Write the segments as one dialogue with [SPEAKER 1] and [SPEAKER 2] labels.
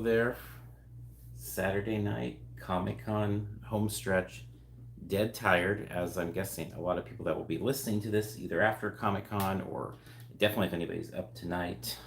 [SPEAKER 1] there. Saturday night, Comic Con home stretch. Dead tired, as I'm guessing a lot of people that will be listening to this either after Comic Con or definitely if anybody's up tonight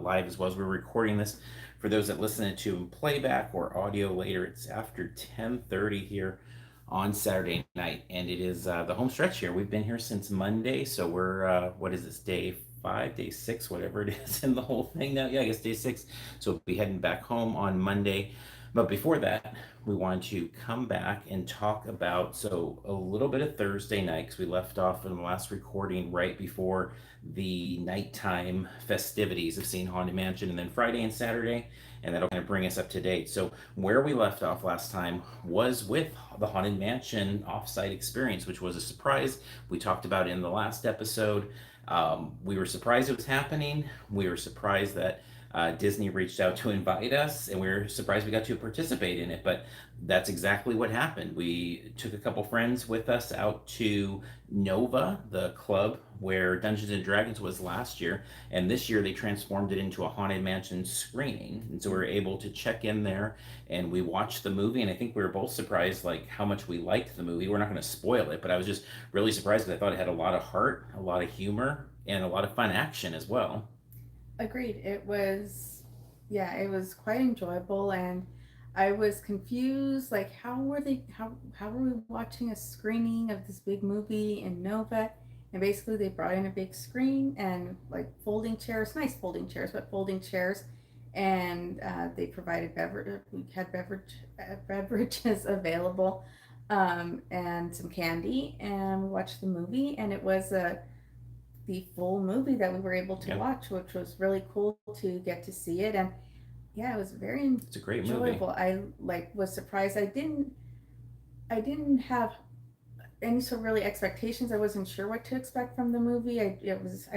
[SPEAKER 1] live as well as we're recording this. For those that listen to in playback or audio later, it's after 10:30 here on Saturday night, and it is the home stretch here. We've been here since Monday, so we're what is this, day 5, day 6, whatever it is in the whole thing now. Yeah, I guess day 6. So we'll be heading back home on Monday. But before that, we want to come back and talk about a little bit of Thursday night, because we left off in the last recording right before the nighttime festivities of seeing Haunted Mansion, and then Friday and Saturday, and that'll kind of bring us up to date. So where we left off last time was with the Haunted Mansion offsite experience, which was a surprise. We talked about it in the last episode. We were surprised it was happening. We were surprised that Disney reached out to invite us, and we were surprised we got to participate in it. But that's exactly what happened. We took a couple friends with us out to Nova, the club where Dungeons and Dragons was last year, and this year they transformed it into a Haunted Mansion screening. And so we were able to check in there, and we watched the movie. And I think we were both surprised, like how much we liked the movie. We're not going to spoil it, but I was just really surprised because I thought it had a lot of heart, a lot of humor, and a lot of fun action as well.
[SPEAKER 2] Agreed. Yeah, it was quite enjoyable, and I was confused. Like, how were we watching a screening of this big movie in Nova? And basically, they brought in a big screen and like folding chairs, nice folding chairs, but folding chairs, and they provided beverage. We had beverages available, and some candy, and we watched the movie, and it was the full movie that we were able to
[SPEAKER 1] Yep,
[SPEAKER 2] watch, which was really cool to get to see it. And yeah, it was very
[SPEAKER 1] it's a great movie.
[SPEAKER 2] enjoyable. I like was surprised. I didn't have any sort of really expectations. I wasn't sure what to expect from the movie. I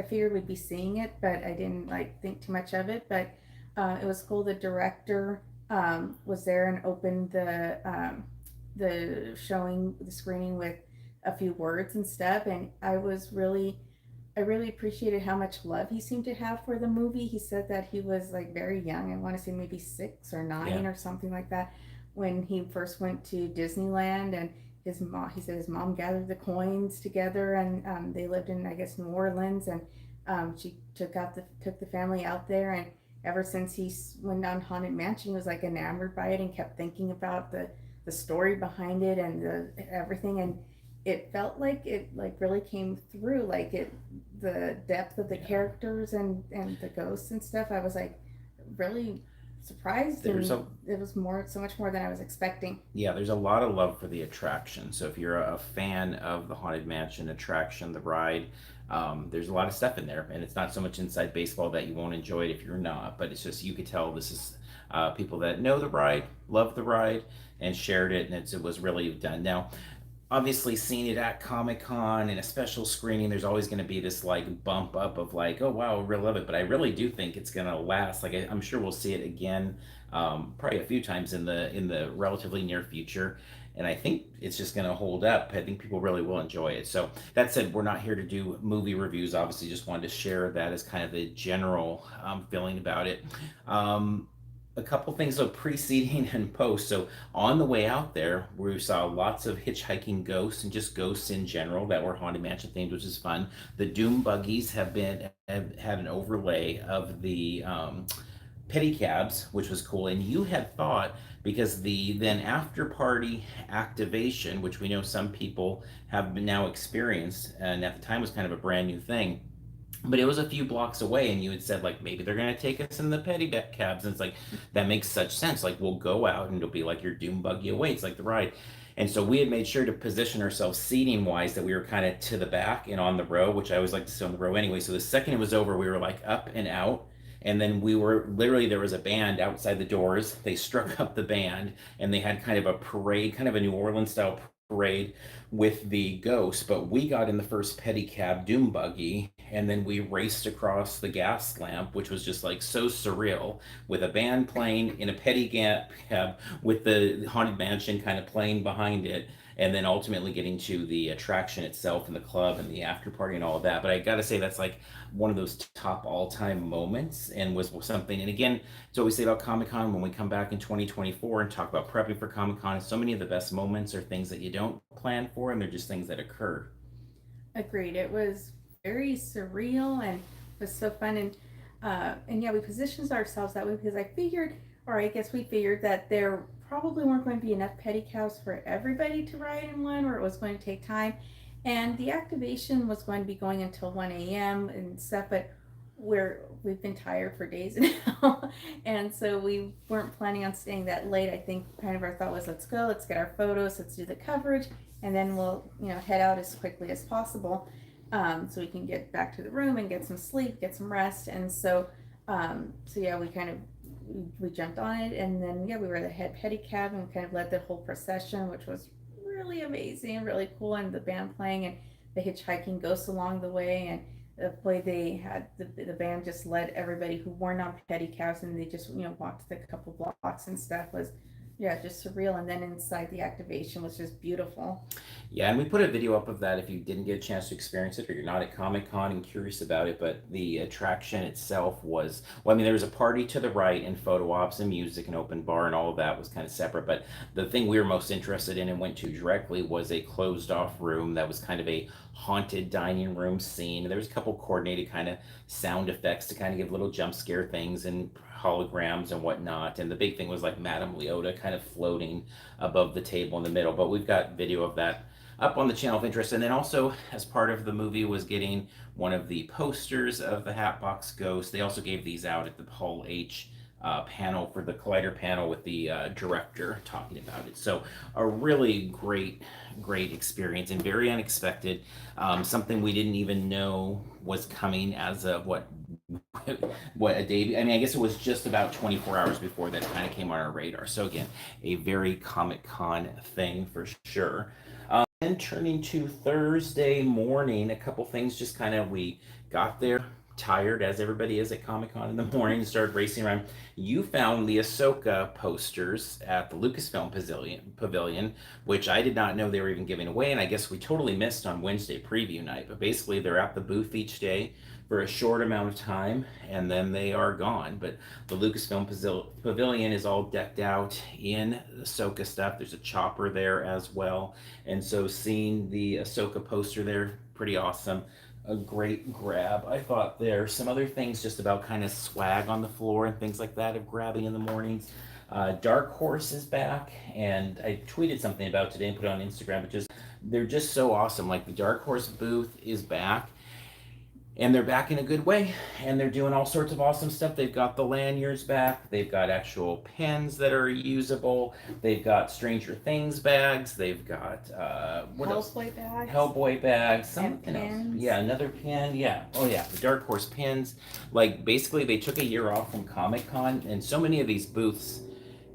[SPEAKER 2] figured we'd be seeing it, but I didn't like think too much of it. But it was cool. The director was there and opened the screening with a few words and stuff, and I really appreciated how much love he seemed to have for the movie. He said that he was like very young. I want to say maybe 6 or 9
[SPEAKER 1] Yeah.
[SPEAKER 2] or something like that when he first went to Disneyland. And he said his mom gathered the coins together, and they lived in, I guess, New Orleans. And she took the family out there. And ever since went on Haunted Mansion, he was like enamored by it and kept thinking about the story behind it and everything. And it felt like it like really came through, like it the depth of the
[SPEAKER 1] Yeah.
[SPEAKER 2] characters and the ghosts and stuff. I was like really surprised,
[SPEAKER 1] There's
[SPEAKER 2] and
[SPEAKER 1] a
[SPEAKER 2] it was so much more than I was expecting.
[SPEAKER 1] Yeah, there's a lot of love for the attraction. So if you're a fan of the Haunted Mansion attraction, the ride, there's a lot of stuff in there, and it's not so much inside baseball that you won't enjoy it if you're not, but it's just you could tell this is people that know the ride, love the ride, and shared it, and it was really done. Now, obviously seeing it at Comic Con in a special screening, there's always going to be this like bump up of like, oh wow, I really love it. But I really do think it's going to last. Like I'm sure we'll see it again, probably a few times in the relatively near future. And I think it's just going to hold up. I think people really will enjoy it. So that said, we're not here to do movie reviews. Obviously, just wanted to share that as kind of the general feeling about it. Um, a couple things of preceding and post. So on the way out there, we saw lots of hitchhiking ghosts and just ghosts in general that were Haunted Mansion themed, which is fun. The Doom buggies have had an overlay of the pedicabs, which was cool. And you had thought, because the then after party activation, which we know some people have been now experienced, and at the time was kind of a brand new thing, but it was a few blocks away, and you had said like maybe they're gonna take us in the petty cabs, and it's like that makes such sense. Like we'll go out and it'll be like your doom buggy awaits, like the ride. And so we had made sure to position ourselves seating wise that we were kind of to the back and on the row, which I always like to sit on the row anyway. So the second it was over, we were like up and out. And then we were literally, there was a band outside the doors. They struck up the band, and they had kind of a parade, kind of a New Orleans style parade with the ghosts. But we got in the first pedicab doom buggy, and then we raced across the gas lamp, which was just like so surreal, with a band playing in a pedicab with the Haunted Mansion kind of playing behind it. and then ultimately getting to the attraction itself and the club and the after party and all of that. But I gotta say that's like one of those top all-time moments, and was something. And again, it's always say about Comic-Con when we come back in 2024 and talk about prepping for Comic-Con, so many of the best moments are things that you don't plan for, and they're just things that occur.
[SPEAKER 2] Agreed. It was very surreal and was so fun. And yeah, we positioned ourselves that way because I figured, or I guess we figured that there probably weren't going to be enough pedicabs for everybody to ride in one, or it was going to take time. And the activation was going to be going until 1 a.m. and stuff, but we've been tired for days now, and so we weren't planning on staying that late. I think kind of our thought was, let's go, let's get our photos, let's do the coverage, and then we'll head out as quickly as possible, so we can get back to the room and get some sleep, get some rest. And so yeah, we kind of we jumped on it, and then yeah, we were the head pedicab and kind of led the whole procession, which was really amazing, really cool, and the band playing and the hitchhiking ghosts along the way, and the way they had the band just led everybody who weren't on pedicabs, and they just walked the couple blocks and stuff was, yeah, just surreal. And then inside the activation was just beautiful.
[SPEAKER 1] Yeah, and we put a video up of that if you didn't get a chance to experience it or you're not at Comic Con and curious about it. But the attraction itself was, well, I mean, there was a party to the right and photo ops and music and open bar and all of that was kind of separate. But the thing we were most interested in and went to directly was a closed off room that was kind of a haunted dining room scene. There was a couple coordinated kind of sound effects to kind of give little jump scare things and holograms and whatnot. And the big thing was like Madame Leota kind of floating above the table in the middle. But we've got video of that up on the channel of interest. And then also, as part of the movie, was getting one of the posters of the Hatbox Ghost. They also gave these out at the Hall H panel for the Collider panel with the director talking about it. So a really great experience and very unexpected. Something we didn't even know was coming as of what a day. I mean, I guess it was just about 24 hours before that kind of came on our radar. So again, a very Comic-Con thing for sure. Then turning to Thursday morning, a couple things just kind of, we got there tired as everybody is at Comic-Con in the morning and started racing around. You found the Ahsoka posters at the Lucasfilm Pavilion, which I did not know they were even giving away, and I guess we totally missed on Wednesday preview night. But basically, they're at the booth each day for a short amount of time, and then they are gone. But the Lucasfilm Pavilion is all decked out in Ahsoka stuff. There's a chopper there as well, and so seeing the Ahsoka poster there, pretty awesome. A great grab, I thought. There some other things just about kind of swag on the floor and things like that of grabbing in the mornings. Dark Horse is back, and I tweeted something about today and put it on Instagram, but just they're just so awesome. Like the Dark Horse booth is back, and they're back in a good way, and they're doing all sorts of awesome stuff. They've got the lanyards back, they've got actual pens that are usable, they've got Stranger Things bags, they've got what else?
[SPEAKER 2] Bags.
[SPEAKER 1] Hellboy bags, something else.
[SPEAKER 2] Pins.
[SPEAKER 1] Yeah, another pin. Yeah, oh yeah, the Dark Horse pins. Like basically they took a year off from Comic-Con, and so many of these booths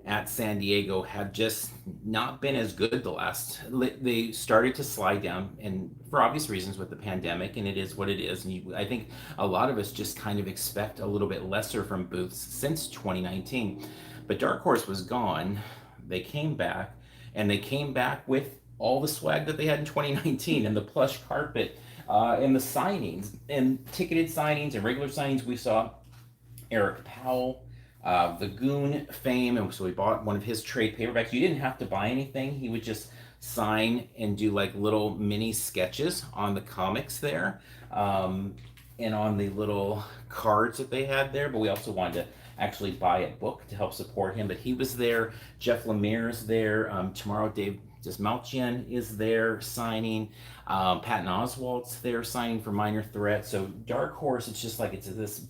[SPEAKER 1] at San Diego have just not been as good the last. They started to slide down, and for obvious reasons with the pandemic, and it is what it is. And I think a lot of us just kind of expect a little bit lesser from booths since 2019. But Dark Horse was gone. They came back, and they came back with all the swag that they had in 2019 and the plush carpet and the signings and ticketed signings and regular signings. We saw Eric Powell, the Goon fame, and so we bought one of his trade paperbacks. You didn't have to buy anything. He would just sign and do like little mini sketches on the comics there, and on the little cards that they had there. But we also wanted to actually buy a book to help support him. But he was there. Jeff Lemire's there. Tomorrow Dave Desmalchian is there signing. Patton Oswalt's there signing for Minor Threat. So Dark Horse, it's just like it's this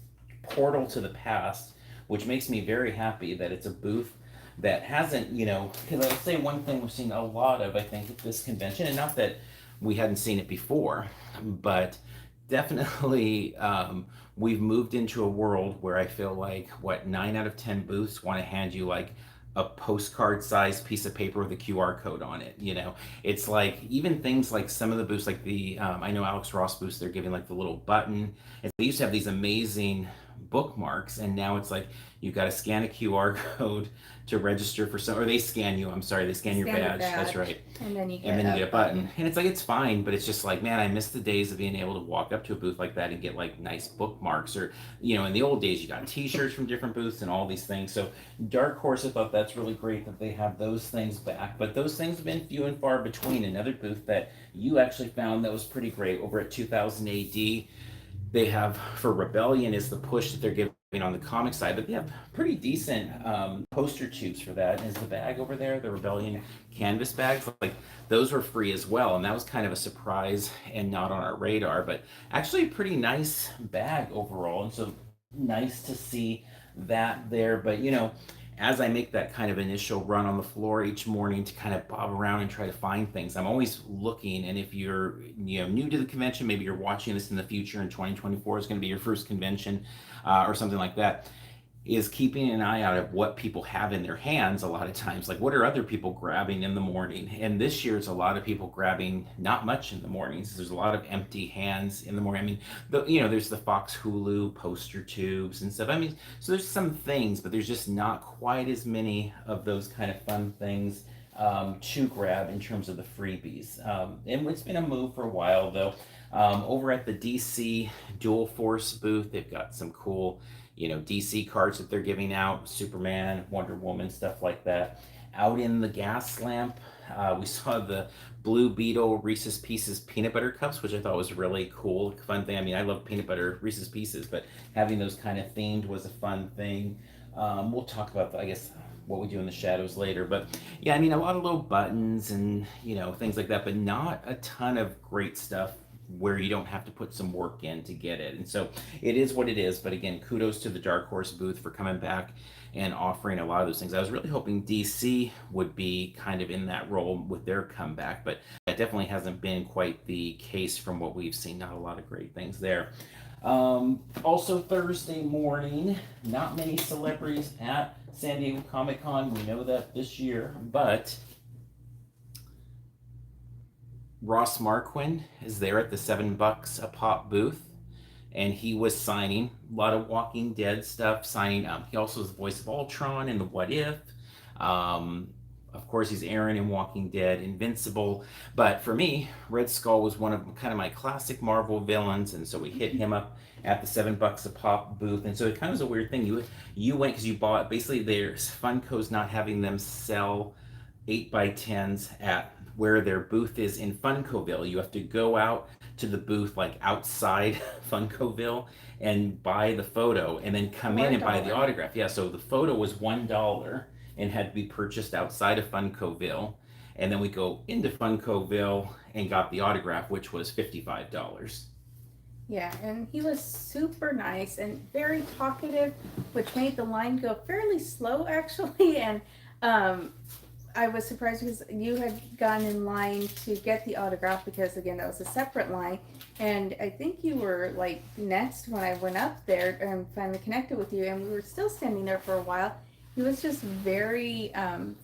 [SPEAKER 1] portal to the past, which makes me very happy that it's a booth that hasn't, because I'll say one thing we've seen a lot of, I think, at this convention, and not that we hadn't seen it before, but definitely we've moved into a world where I feel like, 9 out of 10 booths want to hand you like a postcard sized piece of paper with a QR code on it. It's like even things like some of the booths, like the I know Alex Ross booths, they're giving like the little button. And they used to have these amazing bookmarks, and now it's like you've got to scan a QR code to register for some, or they scan you. I'm sorry, they scan your
[SPEAKER 2] Scan the
[SPEAKER 1] badge. That's
[SPEAKER 2] badge,
[SPEAKER 1] right.
[SPEAKER 2] and then you
[SPEAKER 1] And
[SPEAKER 2] get
[SPEAKER 1] then you
[SPEAKER 2] a
[SPEAKER 1] get a button,
[SPEAKER 2] button.
[SPEAKER 1] and it's like it's fine, but it's just like, man, I miss the days of being able to walk up to a booth like that and get like nice bookmarks, or in the old days you got T-shirts from different booths and all these things. So Dark Horse, I thought that's really great that they have those things back, but those things have been few and far between. Another booth that you actually found that was pretty great over at 2000 AD, they have for Rebellion is the push that they're giving on the comic side, but they have pretty decent poster tubes for that. Is the bag over there, the Rebellion canvas bags, like those were free as well, and that was kind of a surprise and not on our radar, but actually a pretty nice bag overall, and so nice to see that there. But as I make that kind of initial run on the floor each morning to kind of bob around and try to find things, I'm always looking. And if you're new to the convention, maybe you're watching this in the future and 2024 is going to be your first convention or something like that, is keeping an eye out of what people have in their hands a lot of times. Like, what are other people grabbing in the morning? And this year, it's a lot of people grabbing not much in the mornings. There's a lot of empty hands in the morning. I mean, there's the Fox Hulu poster tubes and stuff. I mean, so there's some things, but there's just not quite as many of those kind of fun things to grab in terms of the freebies. And it's been a move for a while, though. Over at the DC Dual Force booth, they've got some cool DC cards that they're giving out, Superman, Wonder Woman, stuff like that. Out in the gas lamp, we saw the Blue Beetle Reese's Pieces peanut butter cups, which I thought was really cool, fun thing. I mean, I love peanut butter Reese's Pieces, but having those kind of themed was a fun thing. We'll talk about, I guess, what we do in the shadows later, but yeah, I mean, a lot of little buttons and things like that, but not a ton of great stuff where you don't have to put some work in to get it. And so it is what it is. But again, kudos to the Dark Horse booth for coming back and offering a lot of those things. I was really hoping DC would be kind of in that role with their comeback, but that definitely hasn't been quite the case from what we've seen. Not a lot of great things there. Also Thursday morning, not many celebrities at San Diego Comic Con. We know that this year, but Ross Marquand is there at the $7 a pop booth, and he was signing a lot of Walking Dead stuff. Signing he also is the voice of Ultron in the What If. Of course, he's Aaron in Walking Dead, Invincible. But for me, Red Skull was one of kind of my classic Marvel villains, and so we hit him up at the $7 a pop booth. And so it kind of was a weird thing. You went because you bought basically there's Funko's not having them sell 8x10s at where their booth is in Funkoville. You have to go out to the booth like outside Funkoville and buy the photo and then come in and buy the autograph. Yeah, so the photo was $1 and had to be purchased outside of Funkoville. And then we go into Funkoville and got the autograph, which was $55.
[SPEAKER 2] Yeah, and he was super nice and very talkative, which made the line go fairly slow actually. And I was surprised because you had gone in line to get the autograph because again that was a separate line, and I think you were like next when I went up there and finally connected with you, and we were still standing there for a while. He was just very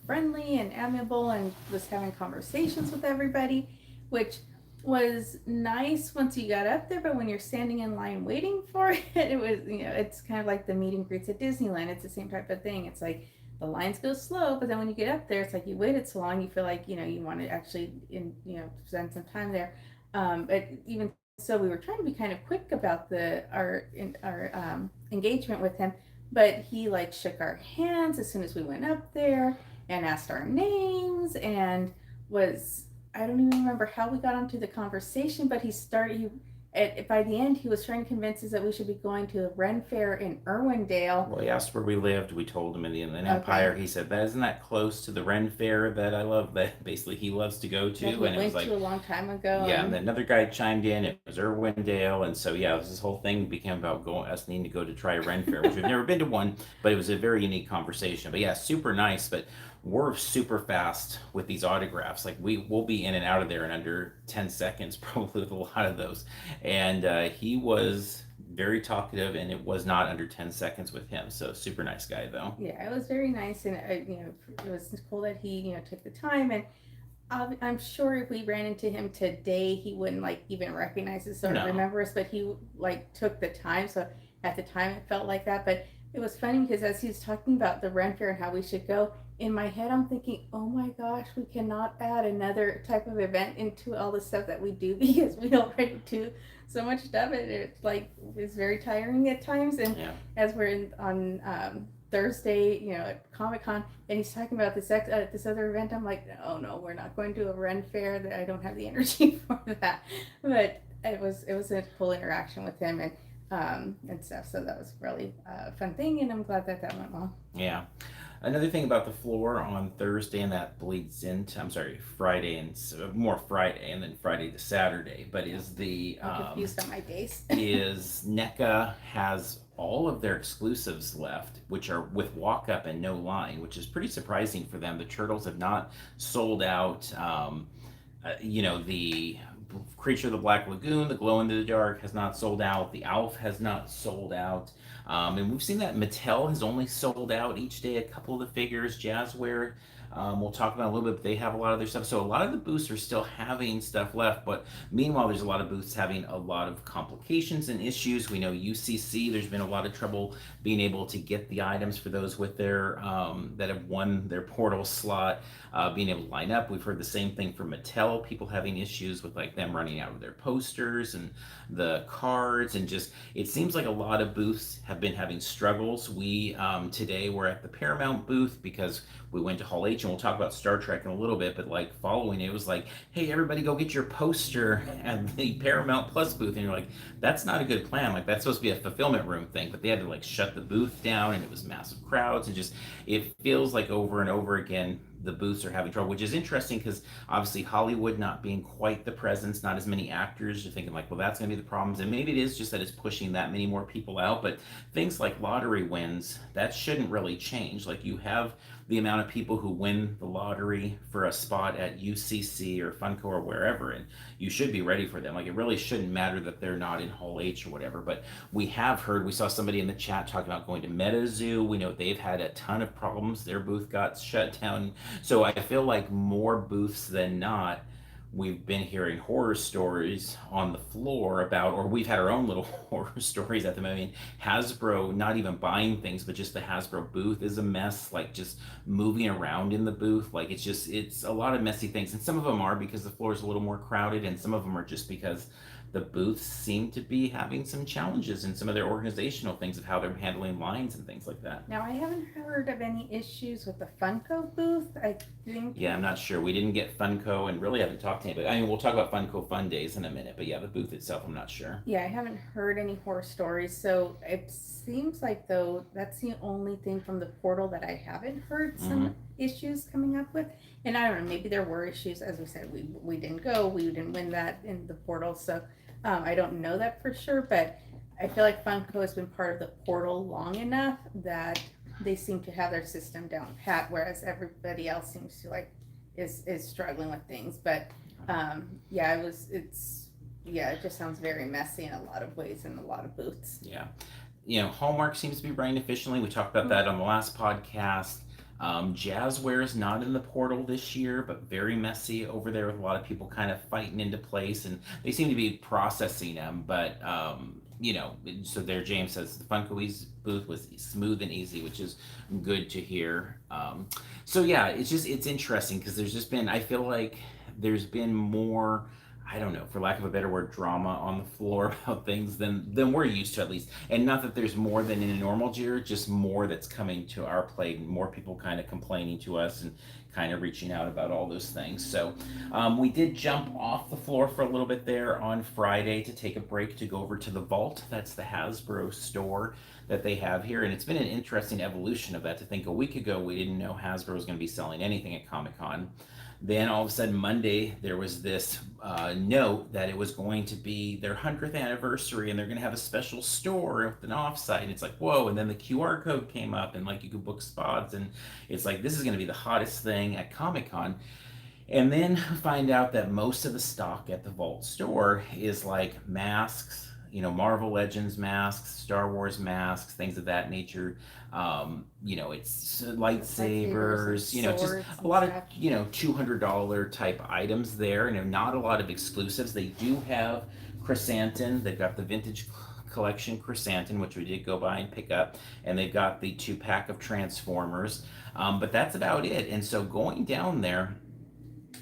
[SPEAKER 2] friendly and amiable and was having conversations with everybody, which was nice once you got up there, but when you're standing in line waiting for it, it was, it's kind of like the meet and greets at Disneyland. It's the same type of thing. It's like the lines go slow, but then when you get up there, it's like you waited so long, you feel like, you want to actually, spend some time there. But even so, we were trying to be kind of quick about our engagement with him, but he like shook our hands as soon as we went up there and asked our names and was, I don't even remember how we got onto the conversation, but by the end, he was trying to convince us that we should be going to the Ren Fair in Irwindale.
[SPEAKER 1] Well, he asked where we lived. We told him in the Inland Empire. He said, isn't that close to the Ren Fair that I love, that basically he loves to go to?
[SPEAKER 2] That he
[SPEAKER 1] and it was
[SPEAKER 2] went to a long time ago.
[SPEAKER 1] Yeah, and then another guy chimed in. It was Irwindale. And so, yeah, this whole thing became about us needing to go to try a Ren Fair, which we've never been to one, but it was a very unique conversation. But yeah, super nice. But we're super fast with these autographs. Like we'll be in and out of there in under 10 seconds, probably with a lot of those. And he was very talkative, and it was not under 10 seconds with him. So super nice guy, though.
[SPEAKER 2] Yeah, it was very nice, and it was cool that he took the time. And I'm sure if we ran into him today, he wouldn't like even recognize us or remember us, but he like took the time. So at the time it felt like that, but it was funny because as he was talking about the Ren Fair and how we should go, in my head I'm thinking, oh my gosh, we cannot add another type of event into all the stuff that we do because we already do so much stuff, and it's like it's very tiring at times. And
[SPEAKER 1] Yeah.
[SPEAKER 2] as we're on Thursday, at Comic Con, and he's talking about this other event, I'm like, oh no, we're not going to a Ren Fair. That I don't have the energy for that. But it was a cool interaction with him and stuff. So that was really a fun thing, and I'm glad that that went well.
[SPEAKER 1] Yeah. Another thing about the floor on Thursday, and that bleeds into, I'm sorry, Friday and more Friday and then Friday to Saturday, but is the
[SPEAKER 2] I'm confused on my days.
[SPEAKER 1] is NECA has all of their exclusives left, which are with walk up and no line, which is pretty surprising for them. The turtles have not sold out. The Creature of the Black Lagoon, the Glow in the Dark has not sold out. The Alf has not sold out. And we've seen that Mattel has only sold out each day a couple of the figures. Jazzware, we'll talk about a little bit, but they have a lot of their stuff. So a lot of the booths are still having stuff left. But meanwhile, there's a lot of booths having a lot of complications and issues. We know UCC, there's been a lot of trouble being able to get the items for those with their that have won their portal slot, being able to line up. We've heard the same thing from Mattel, people having issues with like them running out of their posters and the cards, and just it seems like a lot of booths have been having struggles. We today were at the Paramount booth because we went to Hall H, and we'll talk about Star Trek in a little bit, but like following it was like, hey, everybody go get your poster at the Paramount Plus booth. And you're like, that's not a good plan. Like, that's supposed to be a fulfillment room thing, but they had to like shut the booth down, and it was massive crowds, and just it feels like over and over again the booths are having trouble, which is interesting because obviously Hollywood not being quite the presence, not as many actors, you're thinking like, well, that's going to be the problems. And maybe it is just that it's pushing that many more people out, but things like lottery wins, that shouldn't really change. Like, you have the amount of people who win the lottery for a spot at UCC or Funko or wherever, and you should be ready for them. Like, it really shouldn't matter that they're not in Hall H or whatever. But we saw somebody in the chat talking about going to MetaZoo. We know they've had a ton of problems. Their booth got shut down. So I feel like more booths than not, we've been hearing horror stories on the floor about, or we've had our own little horror stories at the moment. I mean, Hasbro not even buying things, but just the Hasbro booth is a mess, like just moving around in the booth. Like, it's a lot of messy things. And some of them are because the floor is a little more crowded, and some of them are just because the booths seem to be having some challenges in some of their organizational things of how they're handling lines and things like that.
[SPEAKER 2] Now, I haven't heard of any issues with the Funko booth. I think.
[SPEAKER 1] Yeah, I'm not sure. We didn't get Funko and really haven't talked to anybody. I mean, we'll talk about Funko Fun Days in a minute, but yeah, the booth itself, I'm not sure.
[SPEAKER 2] Yeah, I haven't heard any horror stories. So it seems like, though, that's the only thing from the portal that I haven't heard some issues coming up with. And I don't know, maybe there were issues. As we said, we didn't go, we didn't win that in the portal. So I don't know that for sure, but I feel like Funko has been part of the portal long enough that they seem to have their system down pat, whereas everybody else seems to is struggling with things. But it just sounds very messy in a lot of ways in a lot of booths.
[SPEAKER 1] Yeah. Hallmark seems to be running efficiently. We talked about that on the last podcast. Jazzwares not in the portal this year, but very messy over there with a lot of people kind of fighting into place, and they seem to be processing them. But so there, James says the Funko booth was smooth and easy, which is good to hear. It's interesting because I feel like there's been more, I don't know, for lack of a better word, drama on the floor about things than we're used to, at least. And not that there's more than in a normal year, just more that's coming to our plate, more people kind of complaining to us and kind of reaching out about all those things. So we did jump off the floor for a little bit there on Friday to take a break to go over to the Vault. That's the Hasbro store that they have here. And it's been an interesting evolution of that, to think a week ago we didn't know Hasbro was going to be selling anything at Comic-Con. Then all of a sudden Monday there was this note that it was going to be their 100th anniversary and they're going to have a special store with an offsite. And it's like, whoa. And then the QR code came up and like you could book spots, and it's like, this is going to be the hottest thing at Comic-Con. And then find out that most of the stock at the Vault store is like masks, Marvel Legends masks, Star Wars masks, things of that nature. It's lightsabers, just a lot of, $200 type items there. Not a lot of exclusives. They do have Chrysanthemum. They've got the vintage collection chrysanthemum, which we did go by and pick up, and they've got the 2-pack of Transformers. But that's about it. And so going down there,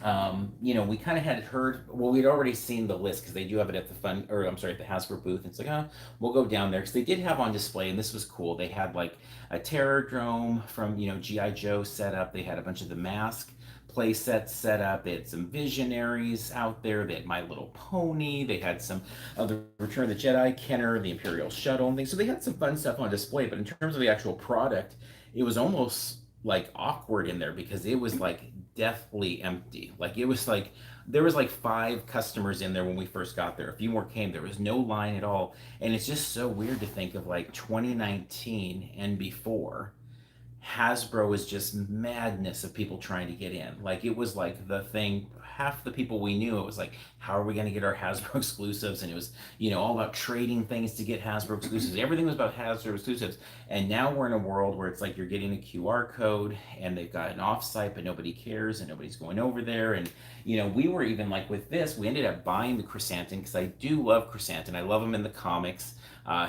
[SPEAKER 1] we kind of had heard, well, we'd already seen the list because they do have it at the at the Hasbro booth. It's like, we'll go down there because they did have on display, and this was cool. They had like a Terrordrome from, G.I. Joe set up. They had a bunch of the Mask play sets set up. They had some Visionaries out there. They had My Little Pony. They had some of the Return of the Jedi, Kenner, the Imperial Shuttle, and things. So they had some fun stuff on display. But in terms of the actual product, it was almost like awkward in there because it was like deathly empty. Like it was like there was like 5 customers in there when we first got there. A few more came. There was no line at all. And it's just so weird to think of like 2019 and before. Hasbro was just madness of people trying to get in. Like it was like the thing. Half the people we knew, it was like, how are we going to get our Hasbro exclusives? And it was, all about trading things to get Hasbro exclusives. Everything was about Hasbro exclusives. And now we're in a world where it's like you're getting a QR code and they've got an offsite, but nobody cares and nobody's going over there. And we were even like with this, we ended up buying the Chrysanthemum because I do love Chrysanthemum. I love him in the comics.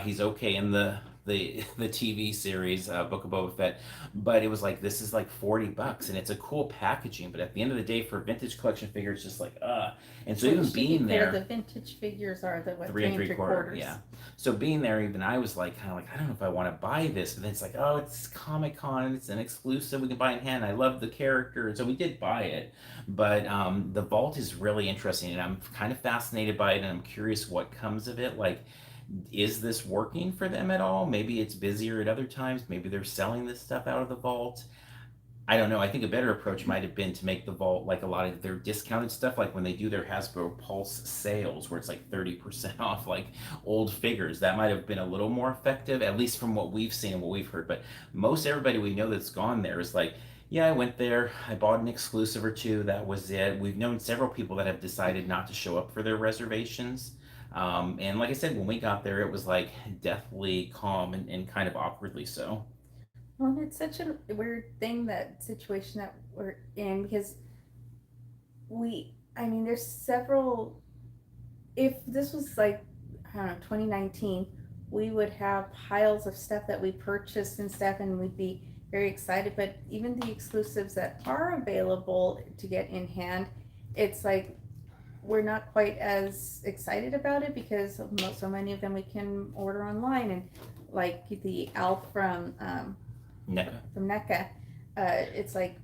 [SPEAKER 1] He's okay in the TV series, Book of Boba Fett, but it was like, this is like $40 and it's a cool packaging, but at the end of the day for a vintage collection figure, it's just like, and so even being there,
[SPEAKER 2] the vintage figures are the what,
[SPEAKER 1] 3 3/4, yeah. So being there, even I was like, kind of like, I don't know if I want to buy this, but then it's like, oh, it's Comic-Con, it's an exclusive, we can buy in hand. I love the character, so we did buy it, but the vault is really interesting, and I'm kind of fascinated by it, and I'm curious what comes of it. Like, is this working for them at all? Maybe it's busier at other times. Maybe they're selling this stuff out of the vault. I don't know. I think a better approach might have been to make the vault like a lot of their discounted stuff, like when they do their Hasbro Pulse sales, where it's like 30% off, like old figures. That might have been a little more effective, at least from what we've seen and what we've heard. But most everybody we know that's gone there is like, yeah, I went there, I bought an exclusive or two, that was it. We've known several people that have decided not to show up for their reservations. And like I said, when we got there, it was like deathly calm and kind of awkwardly so.
[SPEAKER 2] Well, it's such a weird thing, that situation that we're in, because I mean, there's several, if this was like, I don't know, 2019, we would have piles of stuff that we purchased and stuff, and we'd be very excited. But even the exclusives that are available to get in hand, it's like we're not quite as excited about it because so many of them we can order online. And like the Alf from NECA, it's like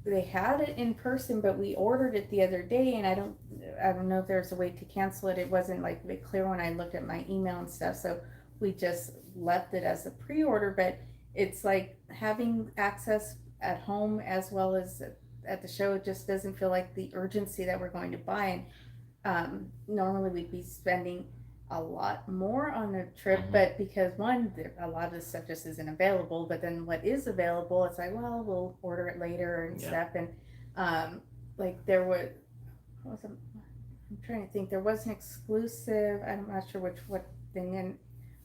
[SPEAKER 2] they had it in person, but we ordered it the other day, and I don't know if there's a way to cancel it. It wasn't like clear when I looked at my email and stuff, so we just left it as a pre-order. But it's like having access at home as well as at the show, it just doesn't feel like the urgency that we're going to buy. And normally we'd be spending a lot more on a trip, but because a lot of this stuff just isn't available, but then what is available, it's like, well, we'll order it later and stuff. And like there was, I'm trying to think, there was an exclusive, I'm not sure what thing, and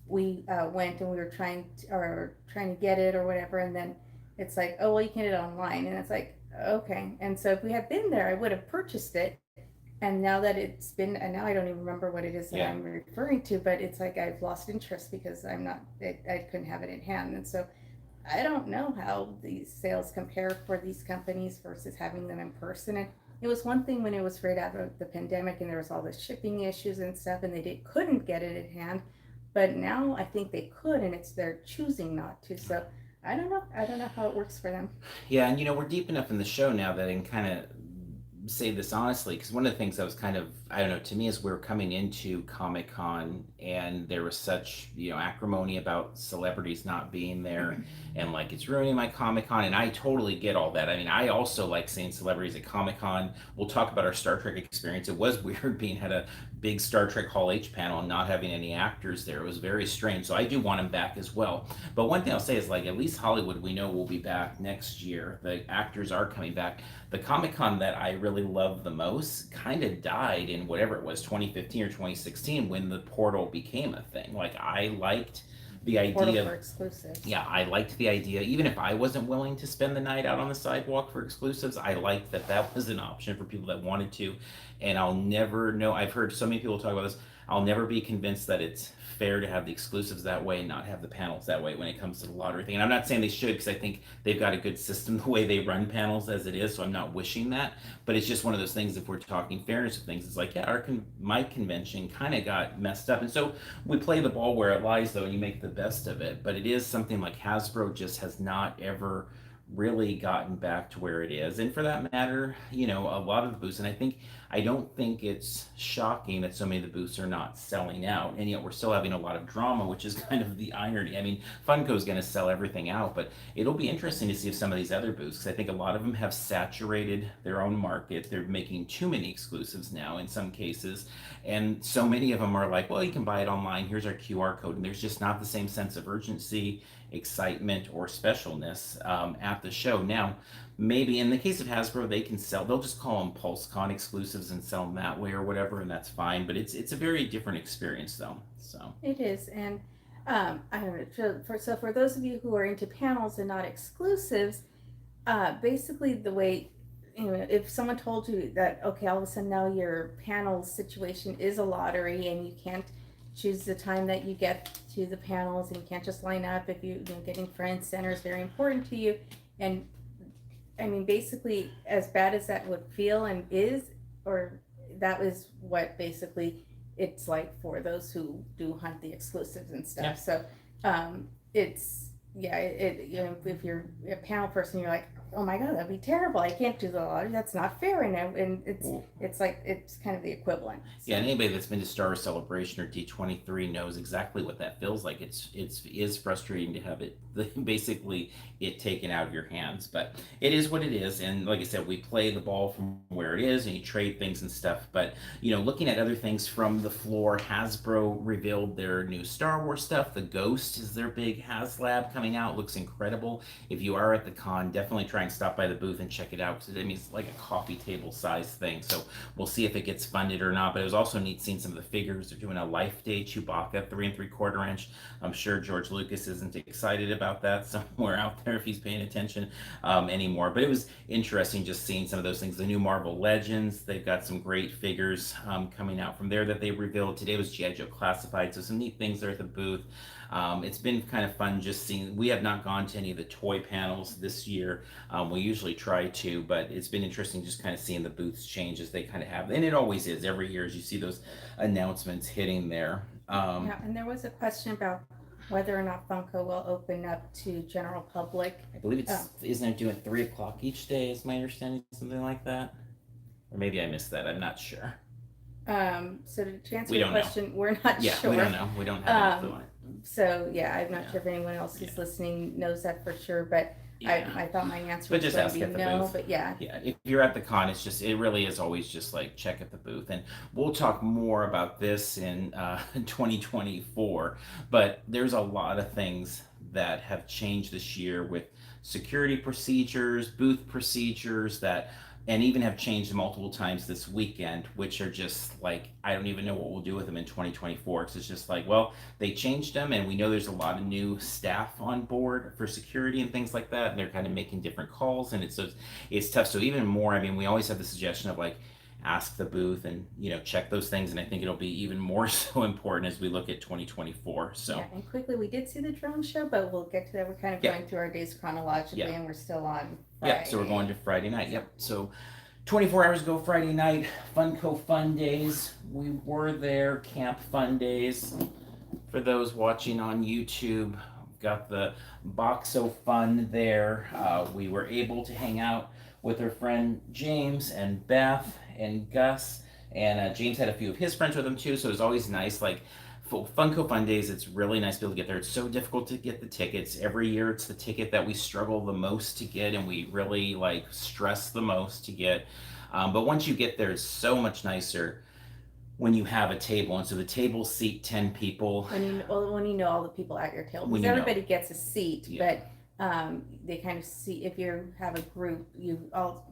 [SPEAKER 2] we went and we were trying to get it or whatever, and then it's like, oh well, you can get it online, and it's like, okay. And so if we had been there, I would have purchased it. And now that it's been, and now I don't even remember what it is that I'm referring to, but it's like I've lost interest because I couldn't have it in hand. And so I don't know how these sales compare for these companies versus having them in person. And it was one thing when it was right out of the pandemic and there was all the shipping issues and stuff, and they couldn't get it in hand. But now I think they could, and they're choosing not to. So I don't know. I don't know how it works for them.
[SPEAKER 1] Yeah, and we're deep enough in the show now that I can kind of say this honestly, because one of the things that was kind of, I don't know, to me, is we're coming into Comic-Con and there was such acrimony about celebrities not being there, and like it's ruining my Comic-Con. And I totally get all that. I mean, I also like seeing celebrities at Comic-Con. We'll talk about our Star Trek experience. It was weird being at a big Star Trek Hall H panel and not having any actors there. It was very strange. So I do want them back as well. But one thing I'll say is, like, at least Hollywood, we know will be back next year. The actors are coming back. The Comic-Con that I really love the most kind of died in whatever it was, 2015 or 2016, when the portal became a thing. Like, I liked the idea
[SPEAKER 2] for exclusives.
[SPEAKER 1] Yeah, I liked the idea. Even if I wasn't willing to spend the night out on the sidewalk for exclusives, I liked that was an option for people that wanted to. And I'll never know, I've heard so many people talk about this, I'll never be convinced that it's fair to have the exclusives that way and not have the panels that way when it comes to the lottery thing. And I'm not saying they should, because I think they've got a good system the way they run panels as it is, so I'm not wishing that. But it's just one of those things, if we're talking fairness of things, it's like, yeah, my convention kind of got messed up. And so we play the ball where it lies, though, and you make the best of it. But it is something like Hasbro just has not ever really gotten back to where it is. And for that matter, a lot of the booths, and I don't think it's shocking that so many of the booths are not selling out, and yet we're still having a lot of drama, which is kind of the irony. I mean, Funko's going to sell everything out, but it'll be interesting to see if some of these other booths, because I think a lot of them have saturated their own market. They're making too many exclusives now in some cases, and so many of them are like, well, you can buy it online, here's our QR code, and there's just not the same sense of urgency, excitement, or specialness at the show. Now, maybe in the case of Hasbro, they'll just call them PulseCon exclusives and sell them that way or whatever, and that's fine. But it's a very different experience, though. So
[SPEAKER 2] It is, and I don't know. For those of you who are into panels and not exclusives, basically the way, if someone told you that, okay, all of a sudden now your panel situation is a lottery and you can't choose the time that you get to the panels, and you can't just line up if getting front and center is very important to you. And I mean, basically, as bad as that would feel and is, or that is what basically it's like for those who do hunt the exclusives and stuff.
[SPEAKER 1] Yeah.
[SPEAKER 2] So it's, if you're a panel person, you're like, oh my God, that'd be terrible. I can't do the lottery. That's not fair. And it's like, it's kind of the equivalent. So.
[SPEAKER 1] Yeah, and anybody that's been to Star Wars Celebration or D23 knows exactly what that feels like. It is frustrating to have it basically taken out of your hands, but it is what it is. And like I said, we play the ball from where it is, and you trade things and stuff. But looking at other things from the floor, Hasbro revealed their new Star Wars stuff. The Ghost is their big HasLab coming out. Looks incredible. If you are at the con, definitely try and stop by the booth and check it out, because it's like a coffee table size thing. So we'll see if it gets funded or not. But it was also neat seeing some of the figures. They're doing a Life Day Chewbacca 3 3/4 inch. I'm sure George Lucas isn't excited about that somewhere out there if he's paying attention anymore. But it was interesting just seeing some of those things. The new Marvel Legends, they've got some great figures coming out from there that they revealed. Today was G.I. Joe Classified, so some neat things there at the booth. It's been kind of fun just seeing. We have not gone to any of the toy panels this year. We usually try to, but it's been interesting just kind of seeing the booths change as they kind of have. And it always is. Every year as you see those announcements hitting there.
[SPEAKER 2] And there was a question about whether or not Funko will open up to general public.
[SPEAKER 1] I believe isn't it doing 3 o'clock each day, is my understanding, something like that? Or maybe I missed that. I'm not sure.
[SPEAKER 2] So to answer your question, we're not sure.
[SPEAKER 1] Yeah, we don't know. We don't have any clue on it.
[SPEAKER 2] So yeah, I'm not sure if anyone else who's listening knows that for sure, but I thought my answer was going to be no, but yeah.
[SPEAKER 1] Yeah, if you're at the con, it really is always just like check at the booth. And we'll talk more about this in 2024, but there's a lot of things that have changed this year with security procedures, booth procedures and even have changed multiple times this weekend, which are just like, I don't even know what we'll do with them in 2024. Because it's just like, well, they changed them, and we know there's a lot of new staff on board for security and things like that, and they're kind of making different calls, and it's tough. So even more, I mean, we always have the suggestion of like, ask the booth and check those things, and I think it'll be even more so important as we look at 2024. So
[SPEAKER 2] yeah, and quickly, we did see the drone show, but we'll get to that. We're kind of going through our days chronologically, and we're still on Friday.
[SPEAKER 1] Yeah, so we're going to Friday night. Yep. So 24 hours ago Friday night, Funko Fun Days. We were there, Camp Fun Days. For those watching on YouTube, we've got the Boxo Fun there. We were able to hang out with our friend James and Beth and Gus, and James had a few of his friends with him too, so it was always nice. Like for Funko Fun Days, it's really nice to be able to get there. It's so difficult to get the tickets. Every year it's the ticket that we struggle the most to get, and we really like stress the most to get. But once you get there, it's so much nicer when you have a table, and so the table seat 10 people.
[SPEAKER 2] When you know all the people at your table, because everybody gets a seat, but they kind of see, if you have a group, you all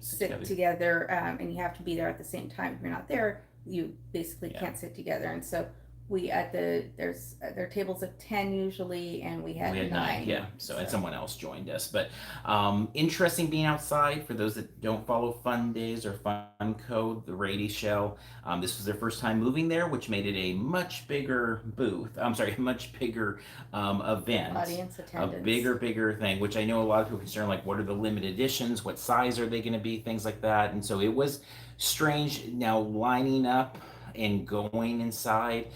[SPEAKER 2] sit together, and you have to be there at the same time. If you're not there, you basically can't sit together. And so we at the there's there are tables of 10 usually, and we
[SPEAKER 1] We
[SPEAKER 2] had
[SPEAKER 1] had nine,
[SPEAKER 2] nine.
[SPEAKER 1] yeah. So, and
[SPEAKER 2] So
[SPEAKER 1] someone else joined us. But interesting being outside for those that don't follow Fun Days or Funko, the Rady Shell. This was their first time moving there, which made it a much bigger booth. I'm sorry, a much bigger event.
[SPEAKER 2] audience
[SPEAKER 1] A
[SPEAKER 2] attendance.
[SPEAKER 1] bigger thing, which I know a lot of people are concerned, like, what are the limited editions? What size are they going to be? Things like that. And so it was strange now lining up and going inside.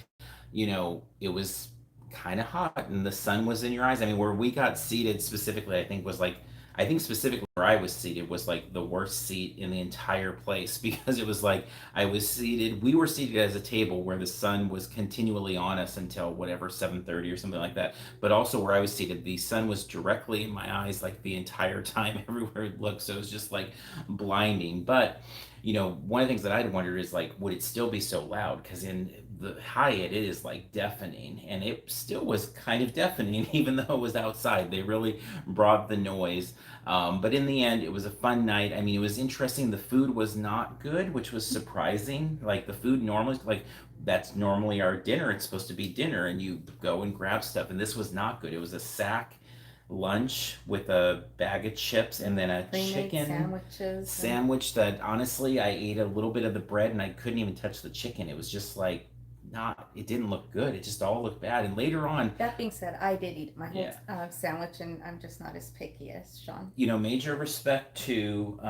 [SPEAKER 1] It was kind of hot and the sun was in your eyes. I mean, where we got seated specifically, I think specifically where I was seated was like the worst seat in the entire place because it was like we were seated at a table where the sun was continually on us until whatever 7:30 or something like that. But also where I was seated, the sun was directly in my eyes like the entire time everywhere it looked. So it was just like blinding. But one of the things that I'd wondered is like, would it still be so loud? Because in the Hyatt, it is like deafening, and it still was kind of deafening, even though it was outside. They really brought the noise. But in the end, it was a fun night. I mean, it was interesting. The food was not good, which was surprising. Like the food normally, like that's normally our dinner. It's supposed to be dinner, and you go and grab stuff, and this was not good. It was a sack lunch with a bag of chips and then a
[SPEAKER 2] Pre-made
[SPEAKER 1] chicken
[SPEAKER 2] sandwiches and
[SPEAKER 1] sandwich that honestly I ate a little bit of the bread and I couldn't even touch the chicken. It was just like not it didn't look good. It just all looked bad. And later on,
[SPEAKER 2] that being said, I did eat my whole
[SPEAKER 1] yeah,
[SPEAKER 2] sandwich, and I'm just not as picky as Sean.
[SPEAKER 1] major respect to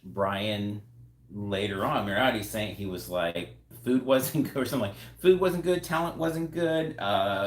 [SPEAKER 1] Brian later on. Mirati saying he was like food wasn't good or something like food wasn't good, talent wasn't good,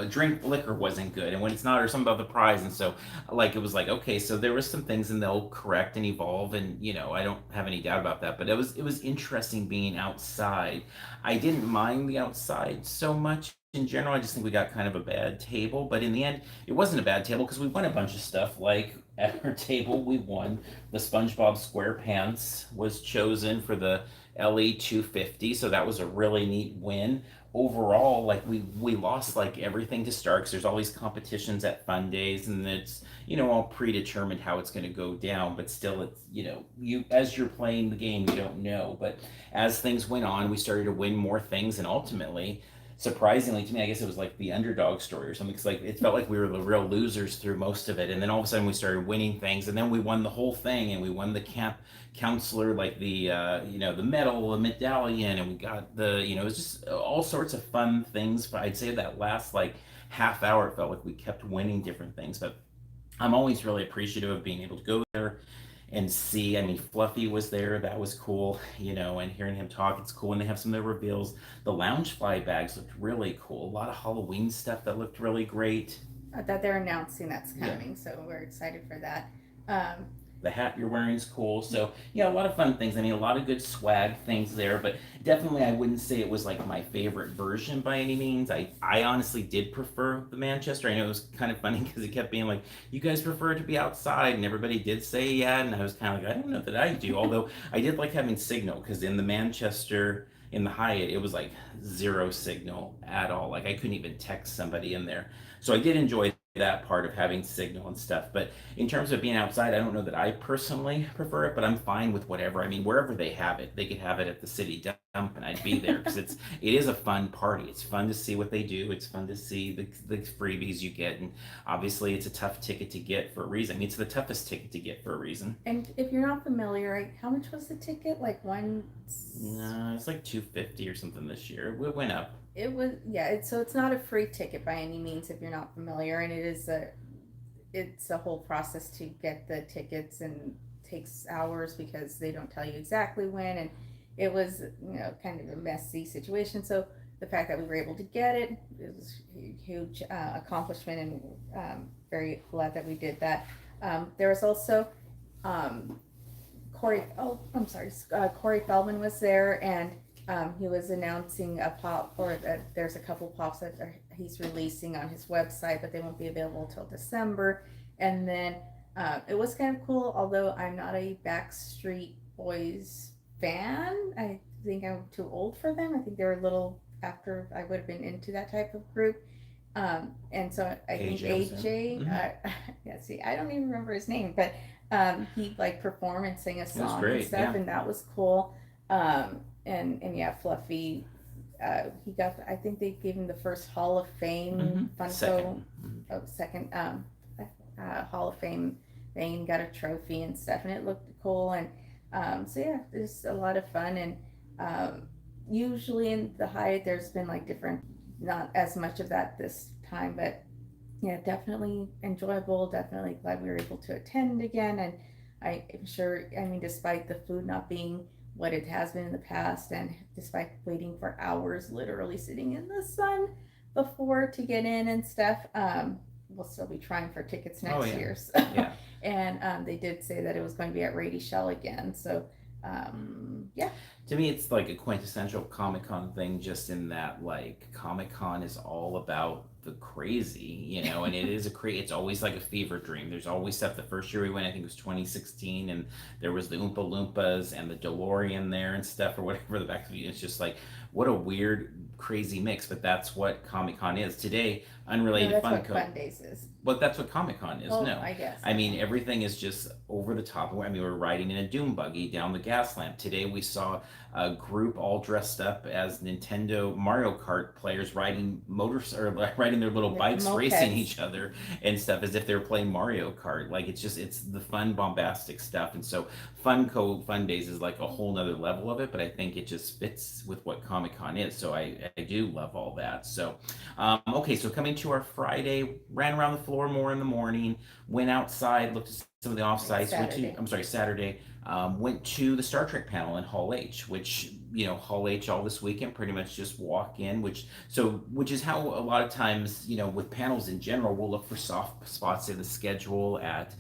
[SPEAKER 1] drink liquor wasn't good, and when it's not or something about the prize. And so like it was like okay, so there was some things and they'll correct and evolve, and I don't have any doubt about that. But it was interesting being outside. I didn't mind the outside so much in general. I just think we got kind of a bad table, but in the end it wasn't a bad table because we won a bunch of stuff. Like at our table we won the SpongeBob SquarePants was chosen for the LE 250, so that was a really neat win. Overall, like we lost like everything to Starks. There's always competitions at Fun Days, and it's all predetermined how it's going to go down. But still, it's you as you're playing the game, you don't know. But as things went on, we started to win more things, and ultimately, surprisingly to me, I guess it was like the underdog story or something. Because like it felt like we were the real losers through most of it, and then all of a sudden we started winning things, and then we won the whole thing, and we won the camp counselor, like the the medal, the medallion, and we got the it was just all sorts of fun things. But I'd say that last like half hour, it felt like we kept winning different things. But I'm always really appreciative of being able to go there and see. I mean, Fluffy was there. That was cool, and hearing him talk, it's cool. And they have some of the reveals. The Loungefly bags looked really cool. A lot of Halloween stuff that looked really great.
[SPEAKER 2] That they're announcing that's
[SPEAKER 1] Yeah.
[SPEAKER 2] coming, so we're excited for that. Um,
[SPEAKER 1] The hat you're wearing is cool. So yeah, a lot of fun things. I mean, a lot of good swag things there, but definitely I wouldn't say it was like my favorite version by any means. I honestly did prefer the Manchester. I know it was kind of funny because it kept being like, you guys prefer to be outside, and everybody did say yeah, and I was kind of like, I don't know that I do. Although I did like having signal because in the Manchester in the Hyatt, it was like zero signal at all. Like I couldn't even text somebody in there. So I did enjoy that part of having signal and stuff. But in terms of being outside, I don't know that I personally prefer it, but I'm fine with whatever. I mean, wherever they have it, they could have it at the city dump, and I'd be there because it is a fun party. It's fun to see what they do. It's fun to see the freebies you get, and obviously, it's a tough ticket to get for a reason. I mean, it's the toughest ticket to get for a reason.
[SPEAKER 2] and if you're not familiar, how much was the ticket? Like one.
[SPEAKER 1] No, it's like 250 or something this year. It went up.
[SPEAKER 2] It was, yeah. So it's not a free ticket by any means if you're not familiar, and it's a whole process to get the tickets and takes hours because they don't tell you exactly when, and it was kind of a messy situation. So the fact that we were able to get it was a huge accomplishment, and very glad that we did that. There was also um, Corey. Oh, I'm sorry. Corey Feldman was there, and he was announcing a pop, or there's a couple pops that he's releasing on his website, but they won't be available until December. And then it was kind of cool, although I'm not a Backstreet Boys fan. I think I'm too old for them. I think they were a little after I would have been into that type of group. And so I think AJ, yeah, see, I don't even remember his name, but he like performed and sang a
[SPEAKER 1] It was
[SPEAKER 2] song and
[SPEAKER 1] great.
[SPEAKER 2] stuff,
[SPEAKER 1] Yeah.
[SPEAKER 2] and that was cool. And yeah, Fluffy he got, I think they gave him the first Hall of Fame Funko,
[SPEAKER 1] Second. Mhm.
[SPEAKER 2] second Hall of Fame thing, got a trophy and stuff, and it looked cool. And so yeah, there's a lot of fun. And usually in the Hyatt, there's been like different, not as much of that this time, but yeah, definitely enjoyable. Definitely glad we were able to attend again. And I'm sure, I mean, despite the food not being what it has been in the past, and despite waiting for hours, literally sitting in the sun before to get in and stuff, we'll still be trying for tickets
[SPEAKER 1] Oh
[SPEAKER 2] next
[SPEAKER 1] yeah,
[SPEAKER 2] year. So,
[SPEAKER 1] yeah.
[SPEAKER 2] and they did say that it was going to be at Rady Shell again. So, yeah.
[SPEAKER 1] To me, it's like a quintessential Comic Con thing, just in that like Comic Con is all about the crazy, and it is it's always like a fever dream. There's always stuff. The first year we went, I think it was 2016, and there was the Oompa Loompas and the DeLorean there and stuff, or whatever the back. It's just like, what a weird, crazy mix. But that's what Comic Con is today.
[SPEAKER 2] No,
[SPEAKER 1] Unrelated
[SPEAKER 2] that's what
[SPEAKER 1] Funko.
[SPEAKER 2] Fun Days is.
[SPEAKER 1] But that's what Comic Con is.
[SPEAKER 2] Well,
[SPEAKER 1] No,
[SPEAKER 2] I guess.
[SPEAKER 1] I mean everything is just over the top. I mean, we're riding in a doom buggy down the gas lamp. Today we saw a group all dressed up as Nintendo Mario Kart players riding riding their little bikes, racing
[SPEAKER 2] Mopeds.
[SPEAKER 1] each other and stuff as if they were playing Mario Kart. Like it's the fun, bombastic stuff. And so Fun Days is like a whole nother level of it. But I think it just fits with what Comic Con is. So I do love all that. So okay, so coming to our Friday, ran around the floor more in the morning, went outside, looked at some of the offsites,
[SPEAKER 2] Saturday.
[SPEAKER 1] Saturday, went to the Star Trek panel in Hall H, which, Hall H all this weekend, pretty much just walk in, which is how a lot of times, with panels in general, we'll look for soft spots in the schedule at,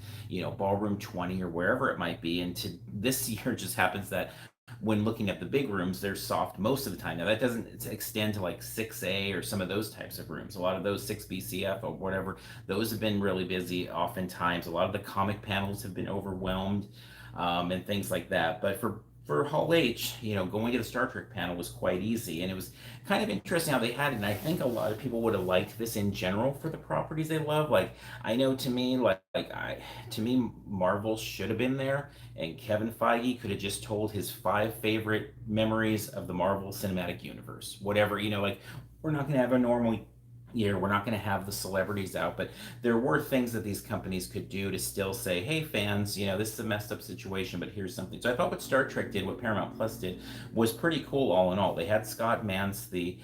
[SPEAKER 1] Ballroom 20 or wherever it might be. And to this year just happens that when looking at the big rooms, they're soft most of the time. Now, that doesn't extend to like 6A or some of those types of rooms. A lot of those 6BCF or whatever, those have been really busy oftentimes. A lot of the comic panels have been overwhelmed, and things like that. But for Hall H, going to the Star Trek panel was quite easy, and it was kind of interesting how they had it. And I think a lot of people would have liked this in general for the properties they love. Like, I know to me, to me, Marvel should have been there, and Kevin Feige could have just told his 5 favorite memories of the Marvel Cinematic Universe. Whatever, like, we're not going to have a normal year. We're not going to have the celebrities out, but there were things that these companies could do to still say, hey, fans, this is a messed up situation, but here's something. So I thought what Star Trek did, what Paramount Plus did, was pretty cool all in all. They had Scott Mance, the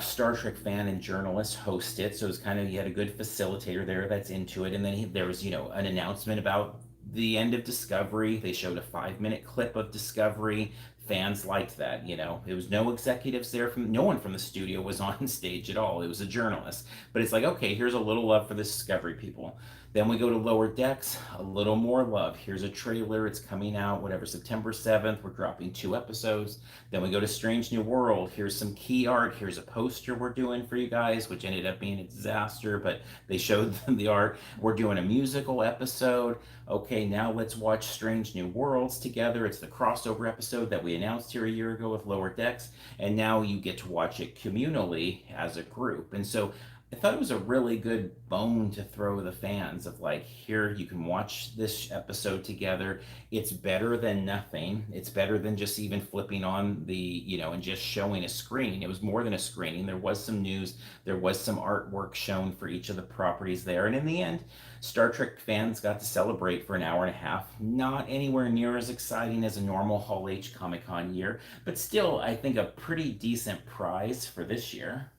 [SPEAKER 1] Star Trek fan and journalist, host it. So it was kind of, you had a good facilitator there that's into it. And then there was, an announcement about the end of Discovery. They showed a 5-minute clip of Discovery. Fans liked that. It was no executives there, no one from the studio was on stage at all. It was a journalist. But it's like, okay, here's a little love for the Discovery people. Then we go to Lower Decks, a little more love. Here's a trailer. It's coming out, whatever, September 7th. We're dropping 2 episodes. Then we go to Strange New World. Here's some key art. Here's a poster we're doing for you guys, which ended up being a disaster, but they showed them the art. We're doing a musical episode. Okay, now let's watch Strange New Worlds together. It's the crossover episode that we announced here a year ago with Lower Decks, and now you get to watch it communally as a group. And so I thought it was a really good bone to throw the fans of like, here, you can watch this episode together. It's better than nothing. It's better than just even flipping on and just showing a screen. It was more than a screening. There was some news. There was some artwork shown for each of the properties there. And in the end, Star Trek fans got to celebrate for an hour and a half. Not anywhere near as exciting as a normal Hall H Comic Con year, but still, I think a pretty decent prize for this year.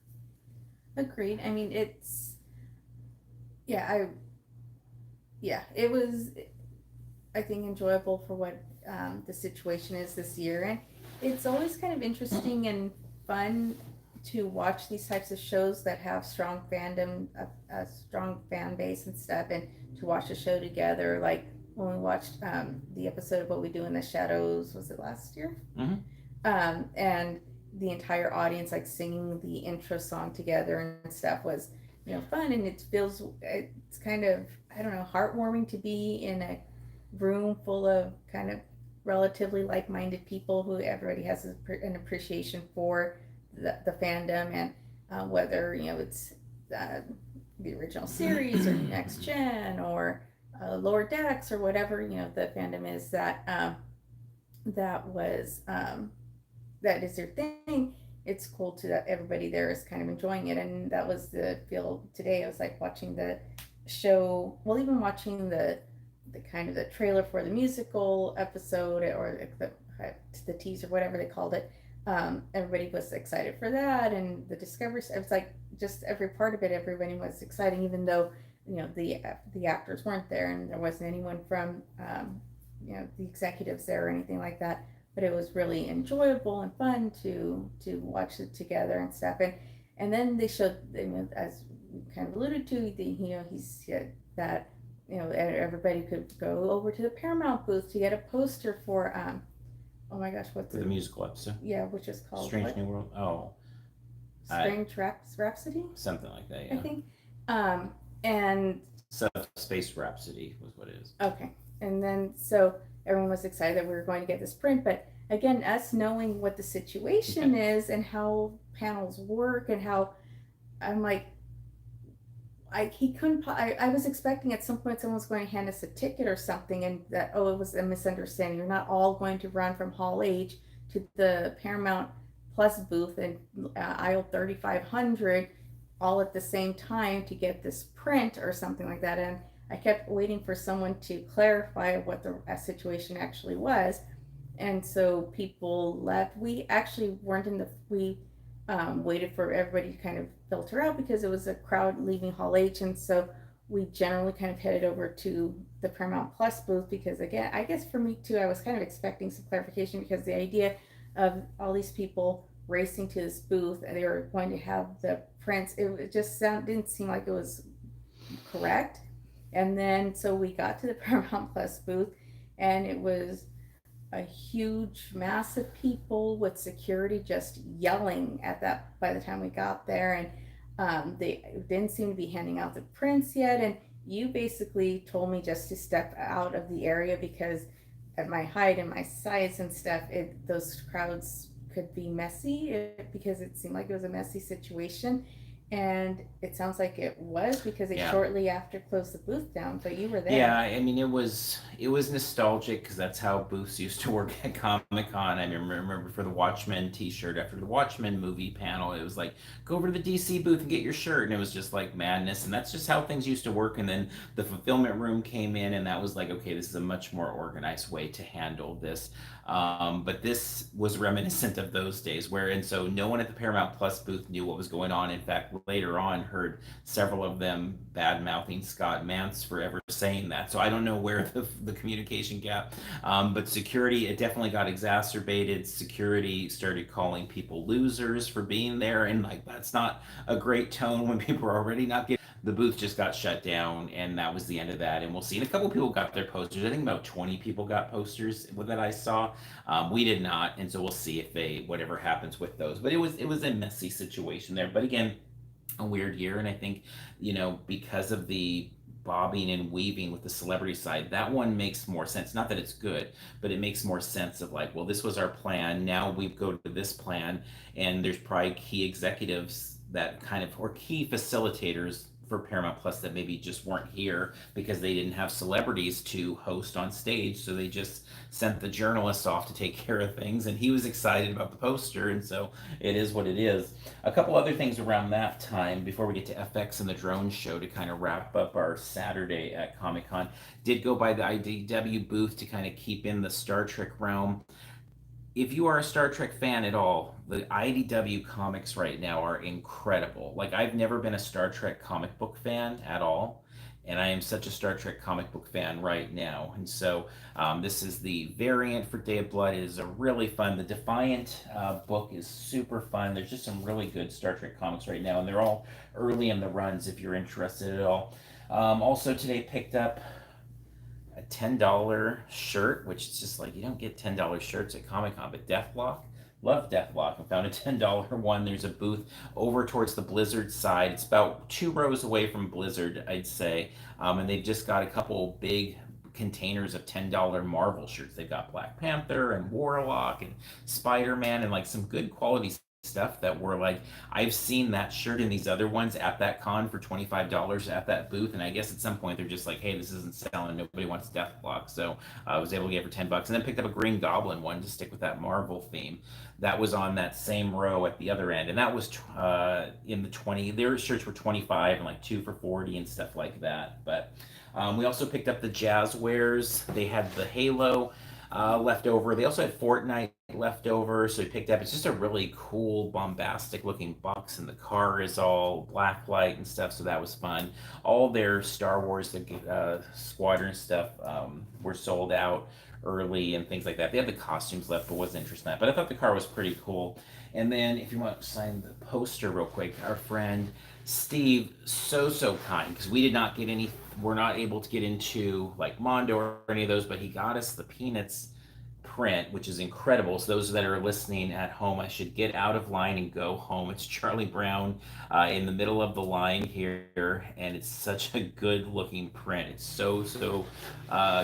[SPEAKER 2] Agreed. I mean, yeah, it was, I think, enjoyable for what the situation is this year. And it's always kind of interesting and fun to watch these types of shows that have strong fandom, a strong fan base and stuff, and to watch a show together. Like when we watched the episode of What We Do in the Shadows, was it last year?
[SPEAKER 1] Mm-hmm.
[SPEAKER 2] And the entire audience like singing the intro song together and stuff was fun. And it's kind of, I don't know, heartwarming to be in a room full of kind of relatively like-minded people who everybody has an appreciation for the fandom. And whether it's the original series or next gen or Lower Decks or whatever the fandom is that was that is their thing. it's cool to that everybody there is kind of enjoying it. And that was the feel today. I was like watching the show, well, even watching the kind of the trailer for the musical episode, or the teaser, whatever they called it. Everybody was excited for that, and the discovery. It was like just every part of it. Everybody was exciting, even though the actors weren't there, and there wasn't anyone from the executives there or anything like that. But it was really enjoyable and fun to watch it together and stuff. And then they showed, as we kind of alluded to, he said that everybody could go over to the Paramount booth to get a poster for oh my gosh, what's
[SPEAKER 1] For the
[SPEAKER 2] it?
[SPEAKER 1] musical episode.
[SPEAKER 2] Yeah, which is called
[SPEAKER 1] Strange
[SPEAKER 2] what?
[SPEAKER 1] New World. Oh,
[SPEAKER 2] Strange Rhapsody,
[SPEAKER 1] something like that.
[SPEAKER 2] I
[SPEAKER 1] Yeah.
[SPEAKER 2] think. And
[SPEAKER 1] Subspace Rhapsody was what it is.
[SPEAKER 2] okay, and then so everyone was excited that we were going to get this print, but again, us knowing what the situation is and how panels work and how I'm like, he couldn't. I was expecting at some point someone was going to hand us a ticket or something, and that it was a misunderstanding. You're not all going to run from Hall H to the Paramount Plus booth in aisle 3500 all at the same time to get this print or something like that. And I kept waiting for someone to clarify what the situation actually was, and so people left. We actually weren't in the we waited for everybody to kind of filter out because it was a crowd leaving Hall H, and so we generally kind of headed over to the Paramount Plus booth because, again, I guess for me too, I was kind of expecting some clarification because the idea of all these people racing to this booth and they were going to have the prints, it just didn't seem like it was correct. And then so we got to the Paramount Plus booth, and it was a huge mass of people with security just yelling at that by the time we got there. And they didn't seem to be handing out the prints yet. And you basically told me just to step out of the area because at my height and my size and stuff, those crowds could be messy, because it seemed like it was a messy situation. And it sounds like it was because they
[SPEAKER 1] Yeah.
[SPEAKER 2] shortly after closed the booth down, but you were there.
[SPEAKER 1] Yeah, I mean it was nostalgic because that's how booths used to work at Comic Con. I remember for the Watchmen T-shirt after the Watchmen movie panel, it was like go over to the DC booth and get your shirt, and it was just like madness. And that's just how things used to work. And then the fulfillment room came in, and that was like, okay, this is a much more organized way to handle this. But this was reminiscent of those days and so no one at the Paramount Plus booth knew what was going on. In fact, later on, heard several of them bad mouthing Scott Mance for ever saying that. So I don't know where the communication gap. But security, it definitely got exacerbated. Security started calling people losers for being there, and like that's not a great tone when people are already not getting. The booth just got shut down, and that was the end of that. And we'll see. And a couple people got their posters. I think about 20 people got posters that I saw. We did not, and so we'll see if whatever happens with those. But it was a messy situation there. But again, a weird year, and I think because of the bobbing and weaving with the celebrity side, that one makes more sense. Not that it's good, but it makes more sense of like, well, this was our plan, now we go to this plan. And there's probably key executives that kind of, or key facilitators for Paramount Plus that maybe just weren't here because they didn't have celebrities to host on stage, so they just sent the journalists off to take care of things. And he was excited about the poster, and so it is what it is. A couple other things around that time before we get to FX and the drone show to kind of wrap up our Saturday at Comic Con. Did go by the IDW booth to kind of keep in the Star Trek realm. If you are a Star Trek fan at all, the IDW comics right now are incredible. Like, I've never been a Star Trek comic book fan at all, and I am such a Star Trek comic book fan right now. And so this is the variant for Day of Blood. It is a really fun. The Defiant book is super fun. There's just some really good Star Trek comics right now, and they're all early in the runs if you're interested at all. Also today picked up a $10 shirt, which is just like, you don't get $10 shirts at Comic Con, but Deathlock. Love Deathlock. I found a $10 one. There's a booth over towards the Blizzard side. It's about 2 rows away from Blizzard, I'd say. And they've just got a couple big containers of $10 Marvel shirts. They've got Black Panther and Warlock and Spider-Man and like some good quality stuff that were like, I've seen that shirt and these other ones at that con for $25 at that booth, and I guess at some point they're just like, hey, this isn't selling, nobody wants Deathblock, so I was able to get it for $10, and then picked up a Green Goblin one to stick with that Marvel theme. That was on that same row at the other end, and that was in the 20. Their shirts were 25 and like two for 40 and stuff like that. But we also picked up the Jazzwares. They had the Halo left over. They also had Fortnite left over, so we picked up. It's just a really cool, bombastic looking box, and the car is all black light and stuff, so that was fun. All their Star Wars, the Squadron stuff, were sold out early and things like that. They had the costumes left, but wasn't interested in that. But I thought the car was pretty cool. And then, if you want to sign the poster real quick, our friend Steve, so kind, because we did not get any, we're not able to get into like Mondo or any of those, but he got us the Peanuts print, which is incredible. So those that are listening at home, I should get out of line and go home. It's Charlie Brown in the middle of the line here, and it's such a good looking print. It's so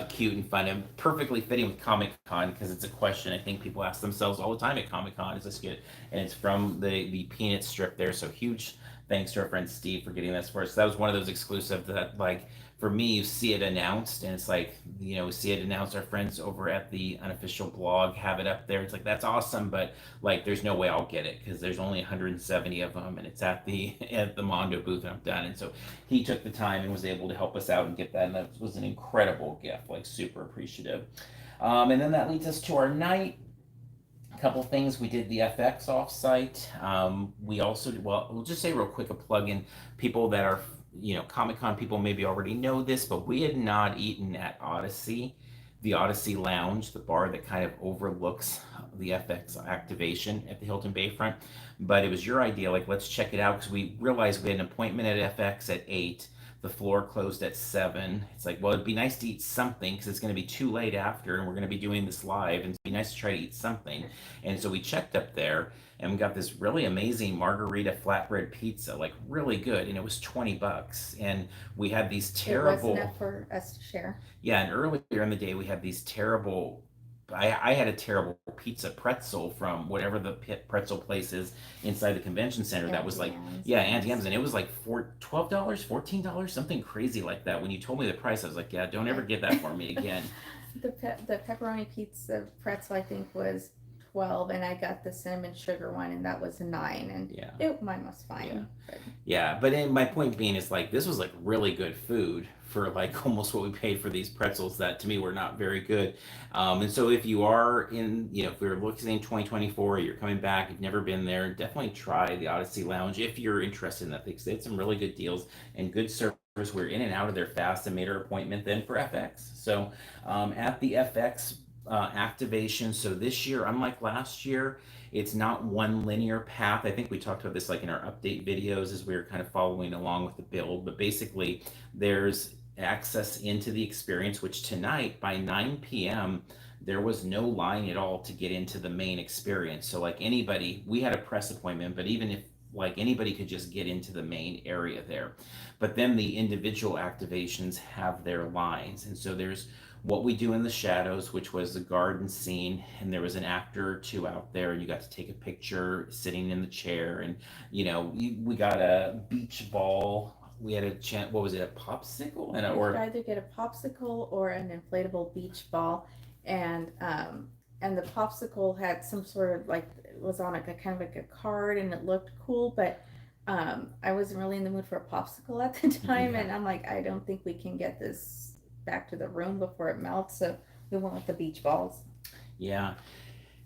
[SPEAKER 1] cute and fun, and perfectly fitting with Comic Con, because it's a question I think people ask themselves all the time at Comic Con: is this good? And it's from the Peanut strip there. So huge thanks to our friend Steve for getting this for us. So that was one of those exclusive that, like, for me, you see it announced, and it's like, we see it announced. Our friends over at the unofficial blog have it up there. It's like, that's awesome, but like, there's no way I'll get it because there's only 170 of them, and it's at the Mondo booth, and I'm done. And so he took the time and was able to help us out and get that, and that was an incredible gift. Like, super appreciative. And then that leads us to our night. A couple things. We did the FX offsite. We also, well, we'll just say real quick, a plug in. People that are, Comic Con people maybe already know this, but we had not eaten at Odyssey, the Odyssey Lounge, the bar that kind of overlooks the FX activation at the Hilton Bayfront. But it was your idea, like, let's check it out, because we realized we had an appointment at FX at 8. The floor closed at 7. It's like, well, it'd be nice to eat something because it's going to be too late after, and we're going to be doing this live, and it'd be nice to try to eat something. And so we checked up there, and we got this really amazing margarita flatbread pizza, like really good, and it was $20. And we had these
[SPEAKER 2] It was
[SPEAKER 1] terrible,
[SPEAKER 2] enough for us to share.
[SPEAKER 1] yeah. And earlier in the day, we had these terrible. I had a terrible pizza pretzel from whatever the pretzel place is inside the convention center. That was like, yeah, Auntie M's, and it was like $12, $14, something crazy like that. When you told me the price, I was like, yeah, don't ever get that for me again.
[SPEAKER 2] The pepperoni pizza pretzel, I think, was 12, and I got the cinnamon sugar one, and that was 9, and
[SPEAKER 1] Yeah.
[SPEAKER 2] mine was fine.
[SPEAKER 1] Yeah, but my point being is, like, this was like really good food for like almost what we paid for these pretzels that to me were not very good. And so if you are in, if we are looking in 2024, you're coming back, you've never been there, definitely try the Odyssey Lounge if you're interested in that thing. They had some really good deals and good service. We're in and out of there fast and made our appointment then for FX. So at the FX activation, so this year, unlike last year, it's not one linear path. I think we talked about this like in our update videos as we were kind of following along with the build, but basically there's access into the experience, which tonight by 9 p.m. there was no line at all to get into the main experience. So like anybody, we had a press appointment, but even if like anybody could just get into the main area there. But then the individual activations have their lines. And so there's what we do in the shadows, which was the garden scene, and there was an actor or two out there, and you got to take a picture sitting in the chair, and we got a beach ball. We had a what was it, a popsicle and
[SPEAKER 2] You could either get a popsicle or an inflatable beach ball, and the popsicle had some sort of like, it was on like a kind of like a card, and it looked cool, but I wasn't really in the mood for a popsicle at the time,
[SPEAKER 1] Yeah.
[SPEAKER 2] and I'm like, I don't think we can get this back to the room before it melts, so we went with the beach balls.
[SPEAKER 1] Yeah.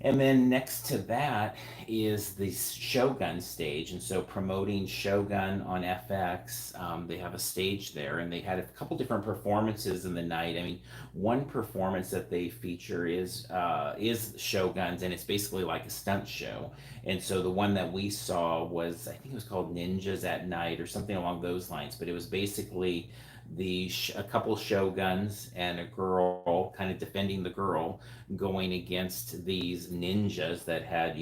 [SPEAKER 1] And then next to that is the Shogun stage. And so promoting Shogun on FX, they have a stage there, and they had a couple different performances in the night. I mean, one performance that they feature is Shogun's, and it's basically like a stunt show. And so the one that we saw was, I think it was called Ninjas at Night or something along those lines, but it was basically a couple Shoguns and a girl kind of defending the girl going against these ninjas that had,